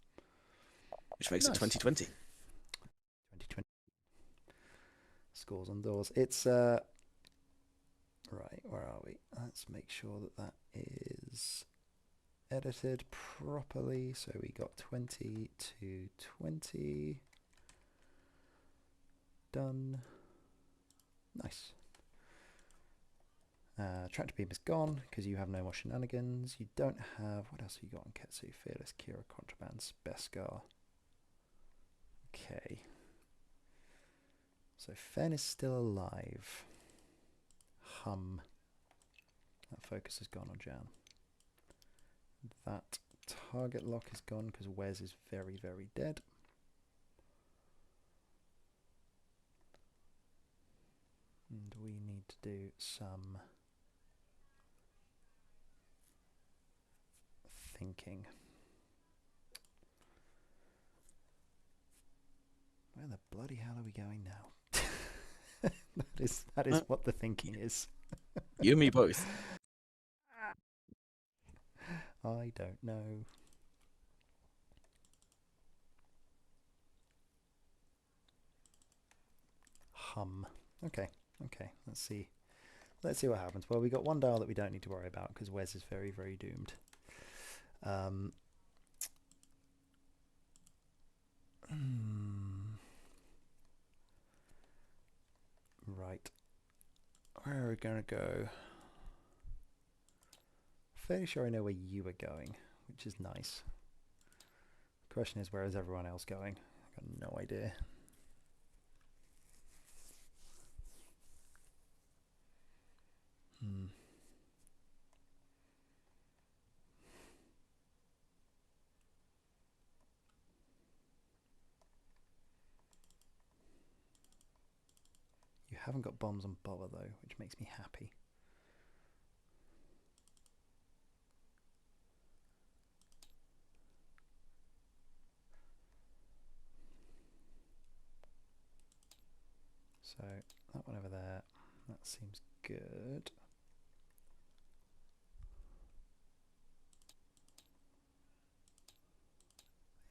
which makes it 2020. 2020. Scores on doors. It's right. Where are we? Let's make sure that is edited properly. So we got 20 to 20. Done. Nice. Tractor beam is gone because you have no more shenanigans. You don't have... What else have you got on Ketsu? Fearless, Kira, Contrabands, Beskar. Okay. So Fen is still alive. That focus has gone on Jan. That target lock is gone because Wes is very, very dead. And we need to do some thinking. bloody hell are we going now? That is what the thinking is. You and me both. I don't know. Hum. Okay. Okay. Let's see. Let's see what happens. Well, we got one dial that we don't need to worry about because Wes is very, very doomed. Right. Where are we going to go? Fairly sure I know where you are going, which is nice. The question is, where is everyone else going? I've got no idea. You haven't got bombs on Bobber though, which makes me happy. So that one over there, that seems good.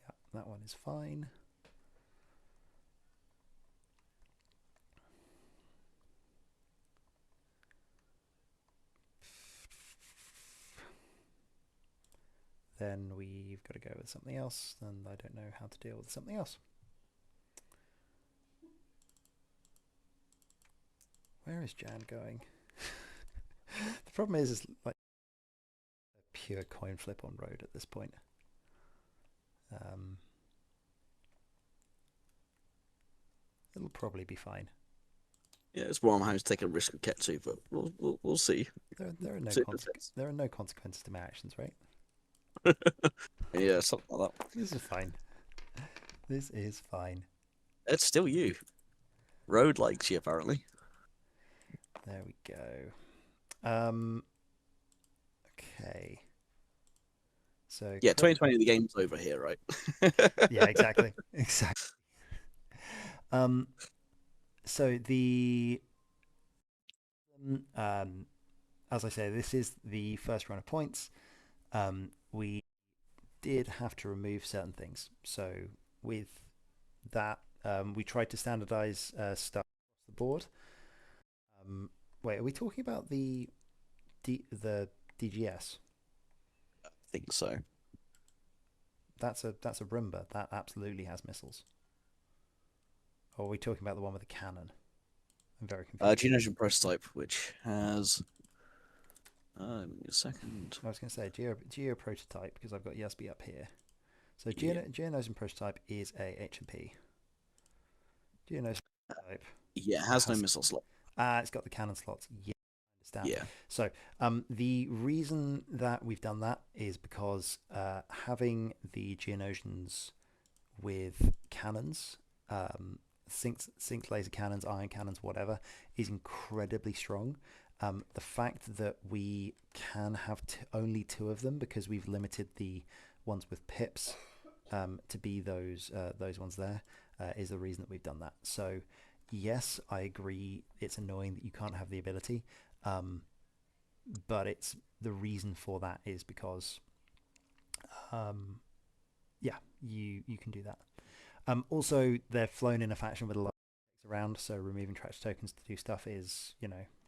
Yeah, that one is fine. Then we've got to go with something else, and I don't know how to deal with something else. Where is Jan going? The problem is like a pure coin flip on road at this point. It'll probably be fine. Yeah, it's one I'm to take a risk with Ketsu, but we'll see. There are no there are no consequences to my actions, right? Yeah, something like that. This is fine. This is fine. It's still you. Road likes you apparently. There we go. Okay. So yeah, 2020 the game's over here, right? Yeah, exactly. Exactly. So the as I say, this is the first run of points. We did have to remove certain things. So with that, we tried to standardize stuff across the board. Wait, are we talking about the DGS? I think so. That's a Rimba. That absolutely has missiles. Or are we talking about the one with the cannon? I'm very confused. Geonosian prototype, which has a second. I was going to say Geo prototype because I've got USB up here. So Geonosian prototype is a H&P. Geonosian prototype. Yeah, it has no missile slot. It's got the cannon slots. Yeah, I understand. Yeah. So the reason that we've done that is because having the Geonosians with cannons, sync laser cannons, ion cannons, whatever, is incredibly strong. The fact that we can have only two of them because we've limited the ones with pips to be those ones there is the reason that we've done that. So yes, I agree. It's annoying that you can't have the ability, but it's the reason for that is because yeah, you can do that. Also, they're flown in a faction with a lot of around, so removing trash tokens to do stuff is,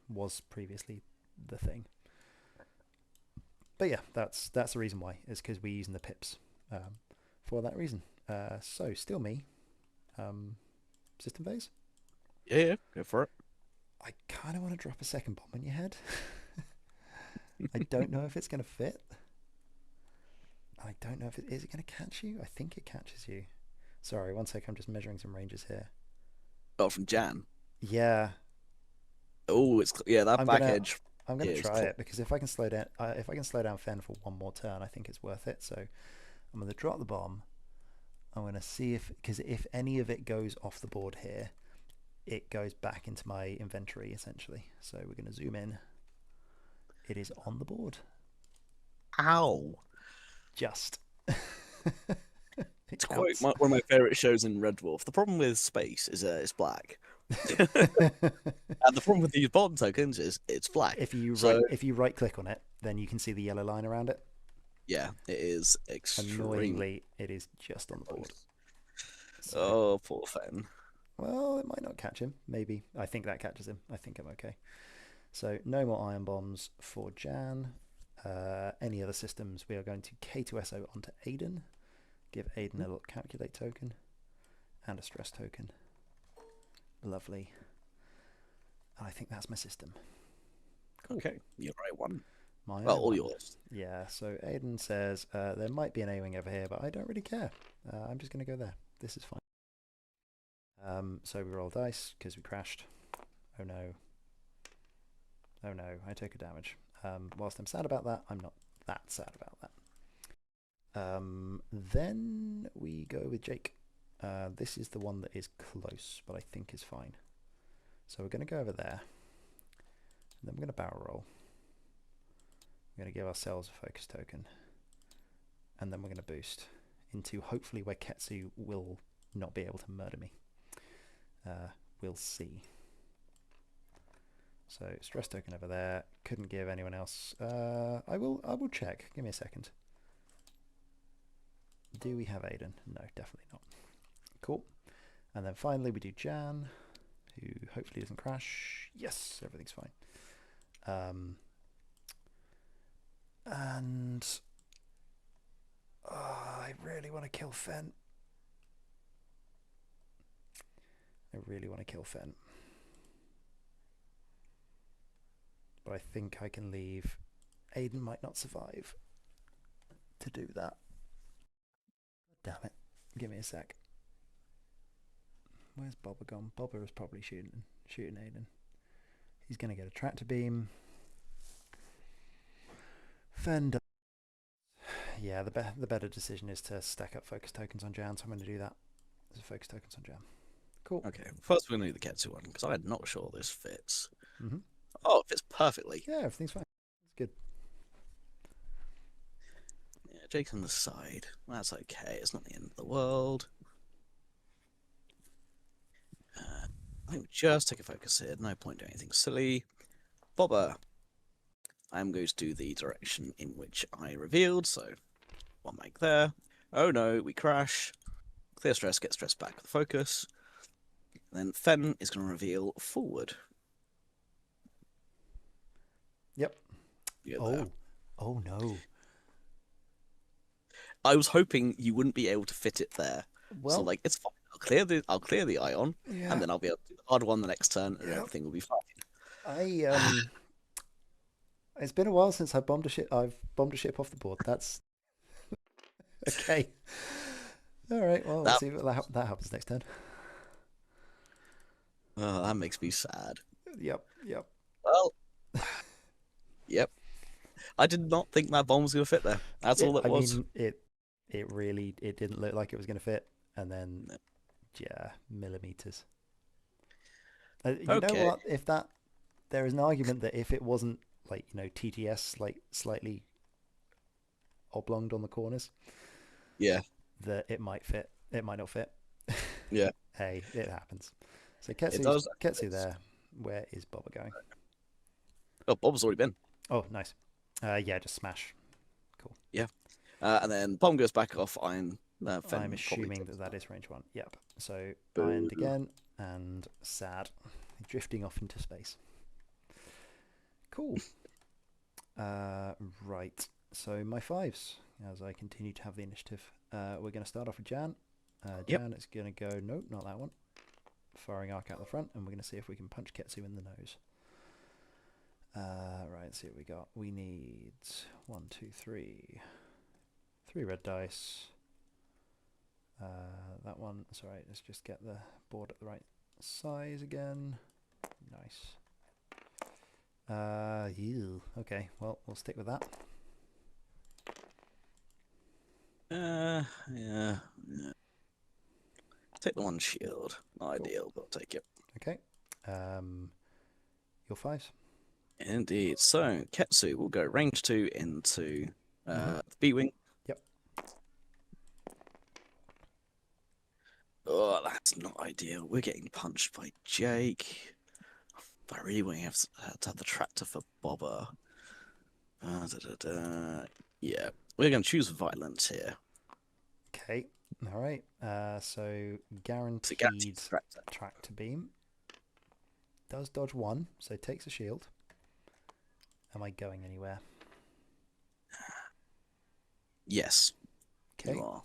was previously the thing. But yeah, that's the reason why. Is because we're using the pips for that reason. So still me. System phase. Yeah, go for it. I kind of want to drop a second bomb in your head. I don't know if it's going to fit. I don't know if is it going to catch you. I think it catches you. Sorry, one sec. I'm just measuring some ranges here. Oh, from Jan. Yeah. Oh, it's that back edge. I'm gonna try it because if I can slow down Fen for one more turn, I think it's worth it. So I'm gonna drop the bomb. I'm gonna see because if any of it goes off the board here, it goes back into my inventory essentially. So we're gonna zoom in. It is on the board. Ow! Just. It To quote counts. one of my favorite shows in Red Dwarf, the problem with space is it's black, and the problem with these bond tokens is it's black. So if you right click on it, then you can see the yellow line around it. yeah, it is extremely Annoyingly, it is just on the board. close. So, Oh, poor Fen. well, it might not catch him. Maybe. I think that catches him. I think I'm okay. So, no more iron bombs for Jan. Any other systems? We are going to K2SO onto Aiden. Give Aiden a little calculate token and a stress token. Lovely. And I think that's my system. Cool. Okay, you're right one. My Well, own all one. yours. Yeah, so Aiden says there might be an A-wing over here, but I don't really care. I'm just going to go there. This is fine. So we roll dice because we crashed. Oh no. Oh no, I took a damage. Whilst I'm sad about that, I'm not that sad about that. Then we go with Jake. This is the one that is close, but I think is fine. So we're going to go over there. And then we're going to barrel roll. We're going to give ourselves a focus token. And then we're going to boost into hopefully where Ketsu will not be able to murder me. We'll see. So stress token over there. Couldn't give anyone else. I will check. Give me a second. Do we have Aiden? No, definitely not. Cool. And then finally we do Jan, who hopefully doesn't crash. Yes, everything's fine. And I really want to kill Fen. I really want to kill Fen. But I think I can leave. Aiden might not survive to do that. Damn it. Give me a sec. Where's Bobber gone? Bobber is probably shooting Aiden. He's going to get a tractor beam. Fender. Yeah, the better decision is to stack up focus tokens on Jan, so I'm going to do that. There's focus tokens on Jan. Cool. Okay, first we're going to do the Ketsu one, because I'm not sure this fits. Mm-hmm. Oh, it fits perfectly. Yeah, everything's fine. It's good. Yeah, Jake's on the side. That's okay, it's not the end of the world. I think we just take a focus here, no point doing anything silly. Bobber. I'm going to do the direction in which I revealed, so one make there. Oh no, we crash. Clear stress, get stress back with focus. And then Fen is going to reveal forward. Yep. There. Oh no. I was hoping you wouldn't be able to fit it there. Well, so like it's fine. I'll clear the ion, yeah. and then I'll be able to do the hard one the next turn, and everything will be fine. It's been a while since I've bombed a ship off the board. That's okay. All right. Well, let's see what that happens next turn. Oh, that makes me sad. Yep. Well, yep. I did not think that bomb was going to fit there. That's all it was. I mean, it really didn't look like it was going to fit, and then yeah, millimeters. You know what? If there is an argument that if it wasn't like TTS like slightly oblonged on the corners, yeah, that it might fit. It might not fit. Yeah. Hey, it happens. So Ketsu there. Where is Bobber going? Oh, Bob's already been. Oh, nice. Yeah, just smash. Cool. Yeah. And then bomb goes back off. I'm assuming that is range 1. Yep. So ironed again and sad. Drifting off into space. Cool. Right. So my 5s, as I continue to have the initiative. We're going to start off with Jan. Jan is going to go, nope, not that one. Firing arc out the front, and we're going to see if we can punch Ketsu in the nose. Right, let's see what we got. We need 1, 2, 3. 3 red dice. That one, sorry, let's just get the board at the right size again. Nice. Okay, well, we'll stick with that. Yeah. Take the 1 shield. Not ideal, but I'll take it. Okay. Your 5s. Indeed. So, Ketsu will go range 2 into the B-Wing. Yep. Oh, that's not ideal. We're getting punched by Jake. I really want to have the tractor for Bobber. Yeah, we're going to choose violence here. Okay. All right. So So guaranteed guarantees tractor. tractor beam. Does dodge one, so takes a shield. Am I going anywhere? Yes, Okay. you are.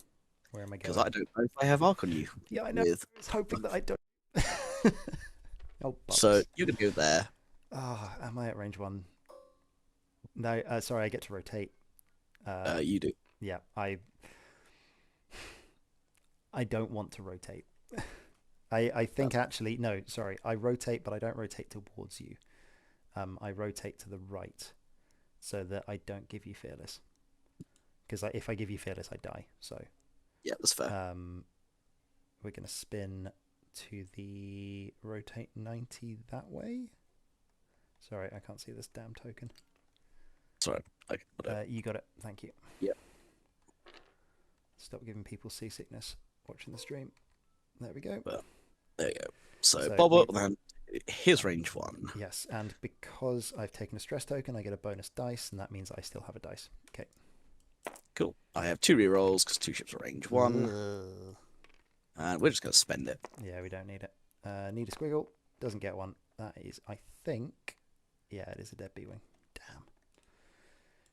Where am I Because going? I don't know if I have arc on you. Yeah, I know. With I was hoping that I don't. Oh, so bollocks. you can go there. Ah, am I at range one? No, sorry, I get to rotate. You do. Yeah, I don't want to rotate. I think That's actually no, sorry, I rotate, but I don't rotate towards you. I rotate to the right, so that I don't give you fearless. Because if I give you fearless, I die. So yeah, that's fair. we're gonna spin to the rotate 90 that way. Sorry, I can't see this damn token. Sorry, I got it. You got it. Thank you. Yeah. Stop giving people seasickness watching the stream. There we go. But there you go. So, So Bobber, then his range one. yes, and because I've taken a stress token, I get a bonus dice, and that means I still have a dice. Okay. Cool. I have 2 rerolls because 2 ships are range 1. Ugh. And we're just going to spend it. Yeah, we don't need it. Need a squiggle. Doesn't get one. That is, I think, yeah, it is a dead B-wing. Damn.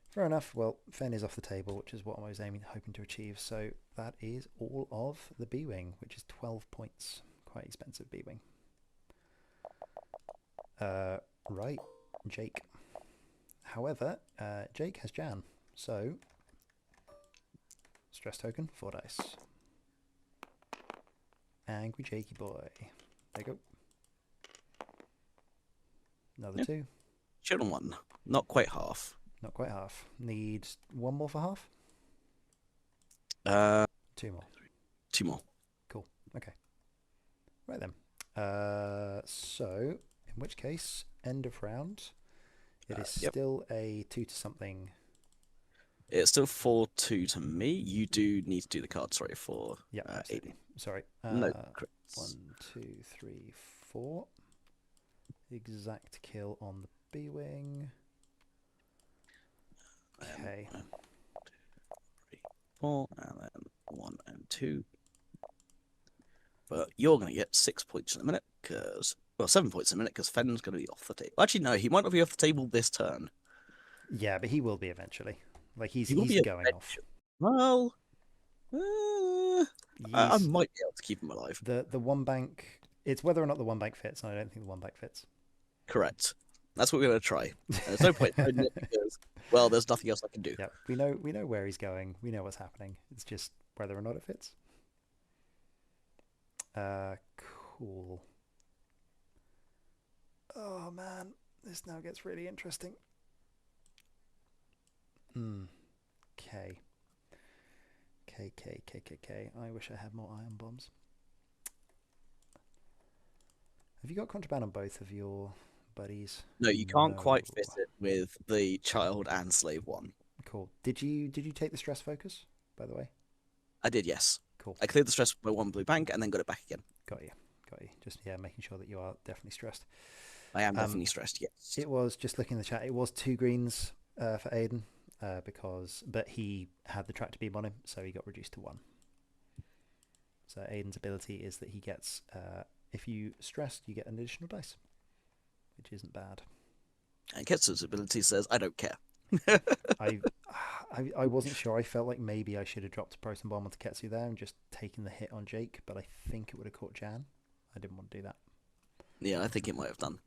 Fair enough. Well, Fen is off the table, which is what I was hoping to achieve. So that is all of the B-wing, which is 12 points. Quite expensive B-wing. Right, Jake. However, Jake has Jan, so stress token, 4 dice. Angry Jakey boy. There you go. Another 2. Children 1. Not quite half. Not quite half. Need 1 more for half? 2 more. 2 more. Cool. Okay. Right then. So, in which case, end of round. It is Yep. still a 2 to something. It's still 4-2 to me. You do need to do the card, sorry, for Yeah, absolutely. Aiden. Sorry. No, 1, 2, 3, 4. Exact kill on the B-wing. Okay. 1, 2, 3, 4, and then 1 and 2. But you're going to get 6 points in a minute, because... Well, 7 points in a minute, because Fenn's going to be off the table. Actually, no, he might not be off the table this turn. Yeah, but he will be eventually. Like, he's He will be going off. Well... I might be able to keep him alive. The one bank... It's whether or not the one bank fits, and I don't think the one bank fits. Correct. That's what we're going to try. There's no point in it because, well, there's nothing else I can do. Yeah, we know where he's going. We know what's happening. It's just whether or not it fits. Cool. Oh man, this now gets really interesting. Okay. K. I wish I had more ion bombs. Have you got contraband on both of your buddies? No, you can't quite fit it with the child and slave one. Cool. Did you take the stress focus, by the way? I did, yes. Cool. I cleared the stress by 1 blue bank and then got it back again. Got you. Just, yeah, making sure that you are definitely stressed. I am definitely stressed, yes. It was, just looking in the chat, it was 2 greens for Aiden, but he had the tractor beam on him, so he got reduced to 1. So Aiden's ability is that he gets, if you stressed, you get an additional dice, which isn't bad. And Ketsu's ability says, I don't care. I wasn't sure. I felt like maybe I should have dropped a proton bomb onto Ketsu there and just taken the hit on Jake, but I think it would have caught Jan. I didn't want to do that. Yeah, I think it might have done.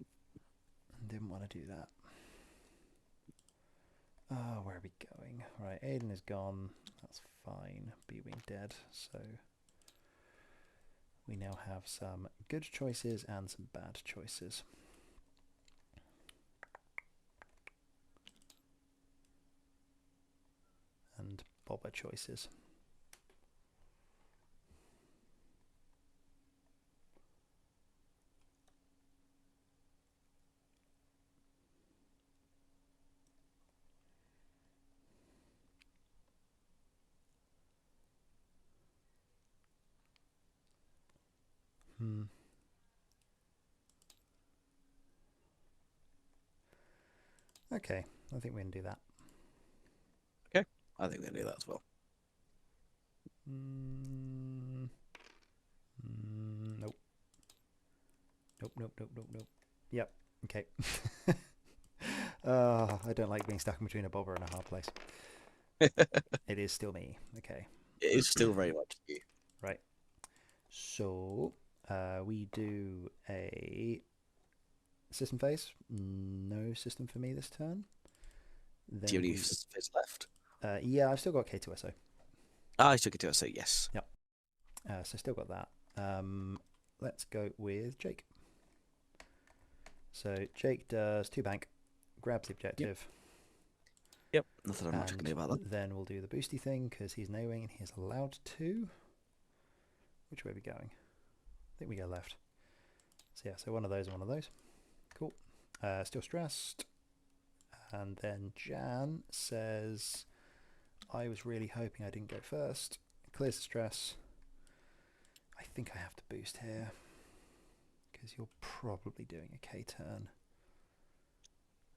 Didn't want to do that. Oh, where are we going? Right, Aiden is gone. That's fine. B-wing dead. So we now have some good choices and some bad choices. And bobber choices. Hmm. Okay, I think we can do that. Okay, I think we can do that as well. Mm, nope. Nope, nope, nope, nope, nope. Yep, okay. I don't like being stuck in between a bobber and a hard place. It is still me. Okay, It is still very much you. right. So, we do a system phase. No system for me this turn. Do you Then have any we, phase left? yeah, I've still got K2SO. Ah, I took it to us, so yes. Yep. So still got that. Let's go with Jake. So Jake does 2 bank, grabs the objective, Yep, nothing much I can do about that. then we'll do the boosty thing because he's knowing and he's allowed to. Which way are we going? I think we go left. So yeah, so one of those and one of those. Cool. Still stressed. And then Jan says, I was really hoping I didn't go first. Clears the stress. I think I have to boost here because you're probably doing a K turn.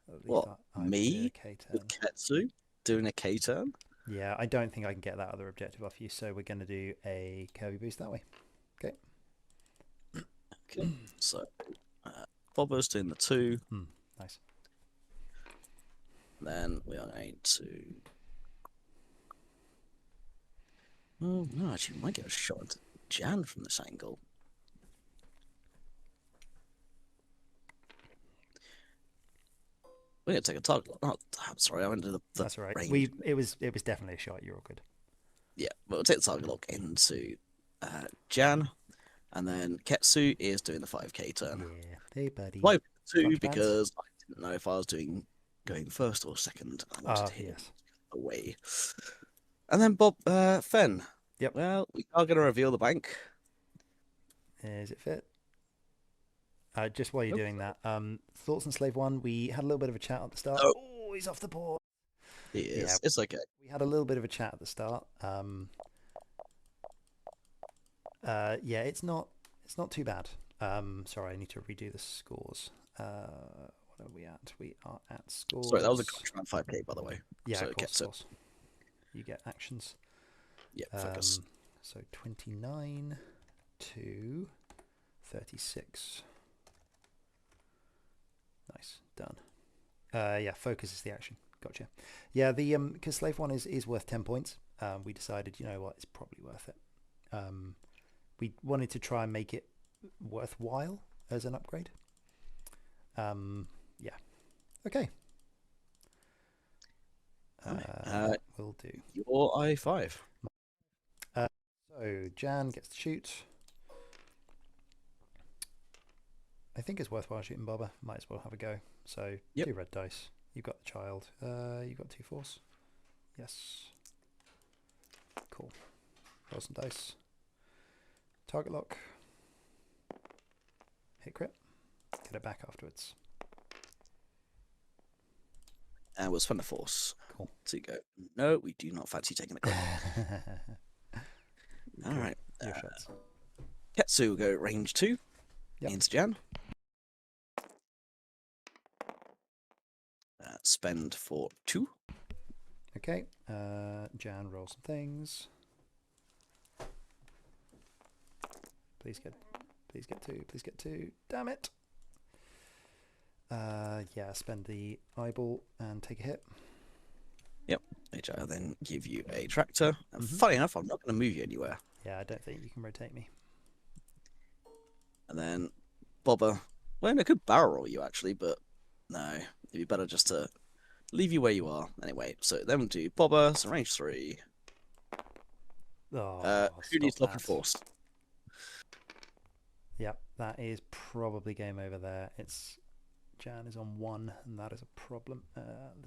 At least What? I would do a Me K with turn. Ketsu doing a K turn? Yeah, I don't think I can get that other objective off you, so we're going to do a Kirby boost that way. Okay. Okay, so Bobber's doing the 2. Nice. Then we are going to. Oh, no, actually, we might get a shot at Jan from this angle. We're going to take a target. Oh, I'm sorry, I went to the That's all right. range. It was definitely a shot. You're all good. Yeah, but we'll take the target lock into Jan, and then Ketsu is doing the 5k turn. Yeah. Hey, buddy. Why 2? Crunch Because I didn't know if I was going first or second. I wanted him yes. away. And then Bob Fen. Yep. Well, we are going to reveal the bank. Is it fit? Just while you're Nope. doing that, Thoughts on Slave 1, we had a little bit of a chat at the start. Oh. Oh, he's off the board. He is. Yeah. It's okay. We had a little bit of a chat at the start. Yeah, it's not too bad. Sorry, I need to redo the scores. What are we at? We are at scores. Sorry, that was a contract 5k, by the way. Yeah, so of course, Ketsu. of course. You get actions. Yeah, focus. So 29 to 36. Nice, done. Yeah, focus is the action. Gotcha. Yeah, the because Slave 1 is worth 10 points. We decided, you know what, it's probably worth it. We wanted to try and make it worthwhile as an upgrade. Yeah. Okay. We'll do. Your I5. So Jan gets to shoot. I think it's worthwhile shooting Bobber. Might as well have a go. So 2 red dice. You've got the child. You've got 2 force. Yes. Cool. Roll some dice. Target lock. Hit crit. Get it back afterwards. And we'll spend a force. Cool. So you go, no, we do not fancy taking the crit. All right. Your shots. Ketsu will go range 2 into Jan. Spend for 2. Okay. Jan, roll some things. Please get 2. Please get 2. Damn it. Yeah, spend the eyeball and take a hit. Yep. Which I'll then give you a tractor. And funny enough, I'm not going to move you anywhere. Yeah, I don't think you can rotate me. And then Bobber. Well, I could barrel roll you actually, but no. It'd be better just to leave you where you are. Anyway, so then we'll do Bobber, so range 3. Oh, who needs stop lock and that. force? Yep, that is probably game over there. Jan is on 1, and that is a problem.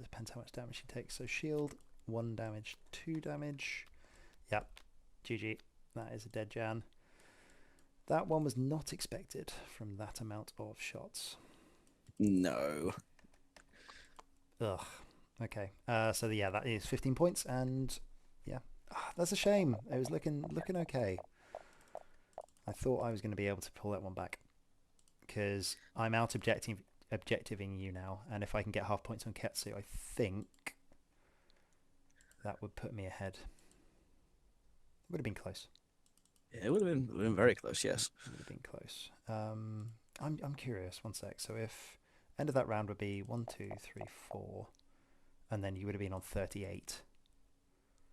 Depends how much damage she takes. So shield, 1 damage, 2 damage. Yep, GG. That is a dead Jan. That one was not expected from that amount of shots. No. Ugh. Okay. So yeah, that is 15 points, and yeah, that's a shame. It was looking okay. I thought I was going to be able to pull that one back because I'm out objectiving you now, and if I can get half points on Ketsu, I think that would put me ahead. Would have been close. Yeah, it would have been very close. Yes. Would have been close. I'm curious. One sec. So if end of that round would be 1, 2, 3, 4, and then you would have been on 38.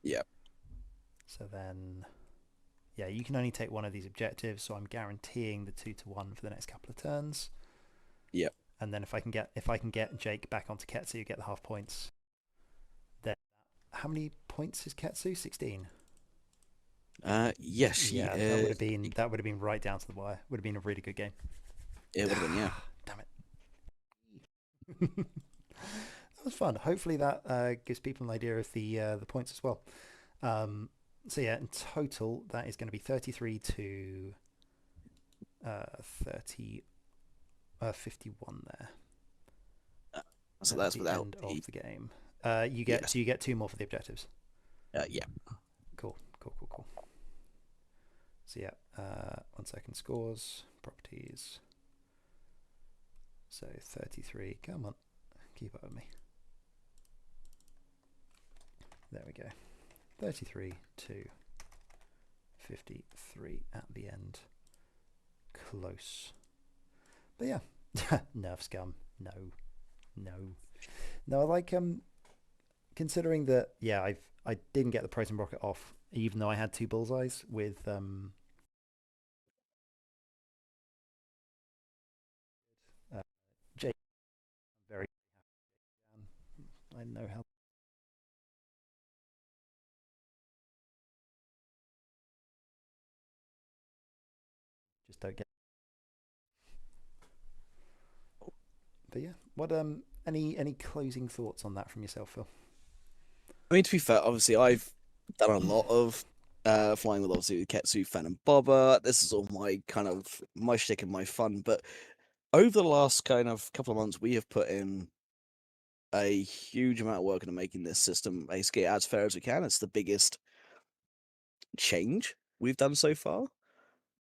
Yeah. So then, yeah, you can only take one of these objectives. So I'm guaranteeing the 2-1 for the next couple of turns. Yep. And then if I can get Jake back onto Ketsu, you get the half points. Then how many points is Ketsu? 16. Yes. Yeah, that would have been right down to the wire. Would have been a really good game. It would have been, yeah. Damn it. That was fun. Hopefully that gives people an idea of the points as well. So yeah, in total that is going to be 33 to 51 there. So that's the without end of the game. You get yes. So you get 2 more for the objectives. Yeah. Cool. So yeah, 1 second, scores, properties. So 33. Come on, keep up with me. There we go. 33 to 53 at the end. Close. But yeah, Nerf scum. No. I like considering that. Yeah, I didn't get the Proton rocket off, even though I had 2 bullseyes with Jake. I'm very happy. I know how. Just don't get. But yeah, what any closing thoughts on that from yourself, Phil? I mean, to be fair, obviously, I've done a lot of flying with obviously Ketsu, Fan, and Bobber. This is all my kind of my shtick and my fun. But over the last kind of couple of months, we have put in a huge amount of work into making this system basically as fair as we can. It's the biggest change we've done so far.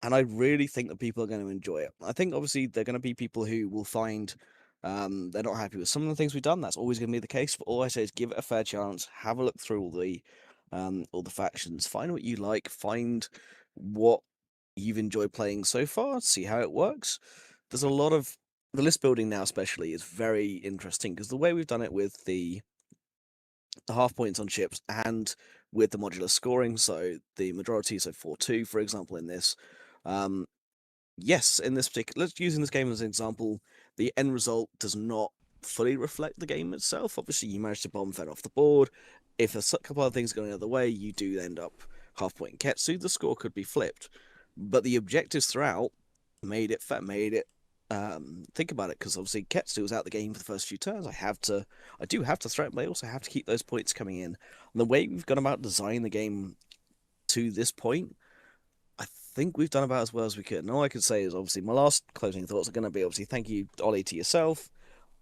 And I really think that people are going to enjoy it. I think obviously there are going to be people who will find they're not happy with some of the things we've done. That's always going to be the case. But all I say is give it a fair chance. Have a look through all the factions. Find what you like. Find what you've enjoyed playing so far. See how it works. There's a lot of the list building now, especially, is very interesting because the way we've done it with the half points on ships and with the modular scoring, so the majority, so 4-2, for example, in this. Yes, in this particular, let's using this game as an example, the end result does not fully reflect the game itself. Obviously, you manage to bomb Fed off the board. If a couple of things going the other way, you do end up half point Ketsu. The score could be flipped, but the objectives throughout made it think about it, because obviously Ketsu was out the game for the first few turns. I do have to threaten, but I also have to keep those points coming in. And the way we've gone about designing the game to this point, I think we've done about as well as we could. And all I could say is obviously my last closing thoughts are going to be obviously thank you, Ollie, to yourself,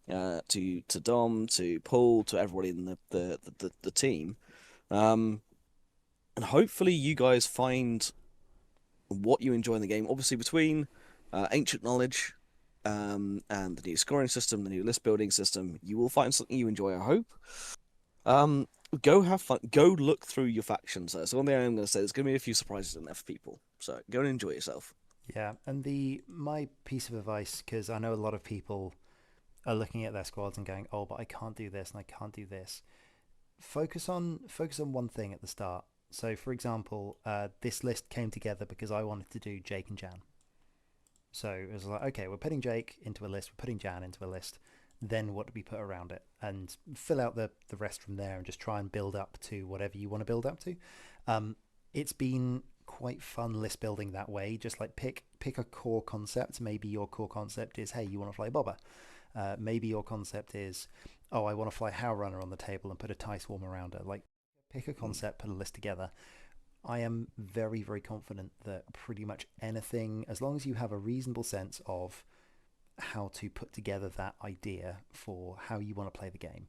to Dom, to Paul, to everybody in the team, and hopefully you guys find what you enjoy in the game. Obviously between Ancient Knowledge and the new scoring system, the new list building system, you will find something you enjoy, I hope. Go have fun. Go look through your factions. So one thing I'm going to say, there's going to be a few surprises in there for people. So go and enjoy yourself. Yeah, and my piece of advice, because I know a lot of people are looking at their squads and going, "Oh, but I can't do this and I can't do this." Focus on one thing at the start. So, for example, this list came together because I wanted to do Jake and Jan. So it was like, okay, we're putting Jake into a list, we're putting Jan into a list. Then what do we put around it? And fill out the rest from there and just try and build up to whatever you want to build up to. It's been quite fun list building that way. Just like pick a core concept. Maybe your core concept is, hey, you want to fly Bobber. Maybe your concept is, oh, I want to fly Howlrunner on the table and put a TIE Swarm around her. Like, pick a concept, put a list together. I am very, very confident that pretty much anything, as long as you have a reasonable sense of how to put together that idea for how you want to play the game,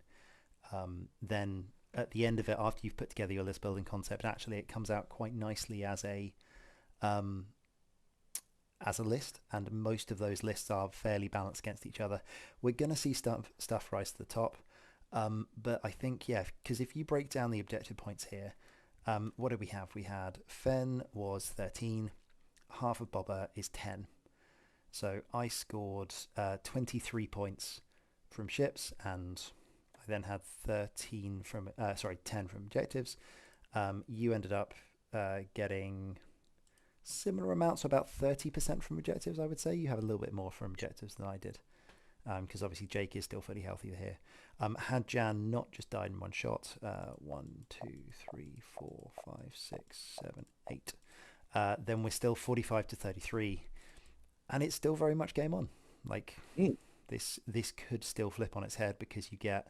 then at the end of it, after you've put together your list building concept, actually it comes out quite nicely as a as a list, and most of those lists are fairly balanced against each other. We're going to see stuff rise to the top. But I think, yeah, because if you break down the objective points here, what did we have? We had Fen was 13, half of Bobber is 10. So I scored 23 points from ships, and I then had 10 from objectives. You ended up getting similar amounts, so about 30% from objectives, I would say. You have a little bit more from objectives than I did, because obviously Jake is still fairly healthy here. Had Jan not just died in one shot, 1, 2, 3, 4, 5, 6, 7, 8, then we're still 45 to 33, and it's still very much game on. Like, this could still flip on its head, because you get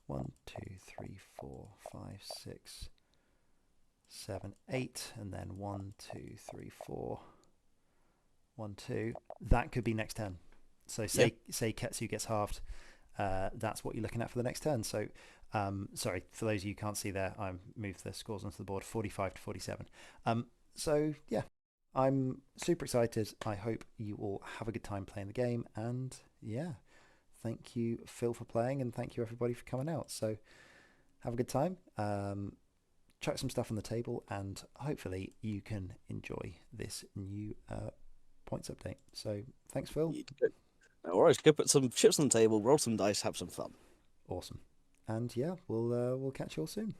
1, 2, 3, 4, 5, 6, 7, 8, and then 1, 2, 3, 4, 1, 2. That could be next turn. So say Ketsu gets halved, that's what you're looking at for the next turn. So sorry, for those of you who can't see there, I moved the scores onto the board, 45 to 47. So yeah, I'm super excited. I hope you all have a good time playing the game, and yeah, thank you, Phil, for playing, and thank you everybody for coming out. So have a good time. Chuck some stuff on the table, and hopefully you can enjoy this new points update. So thanks, Phil. No worries. Go put some chips on the table, roll some dice, have some fun. Awesome. And yeah, we'll catch you all soon.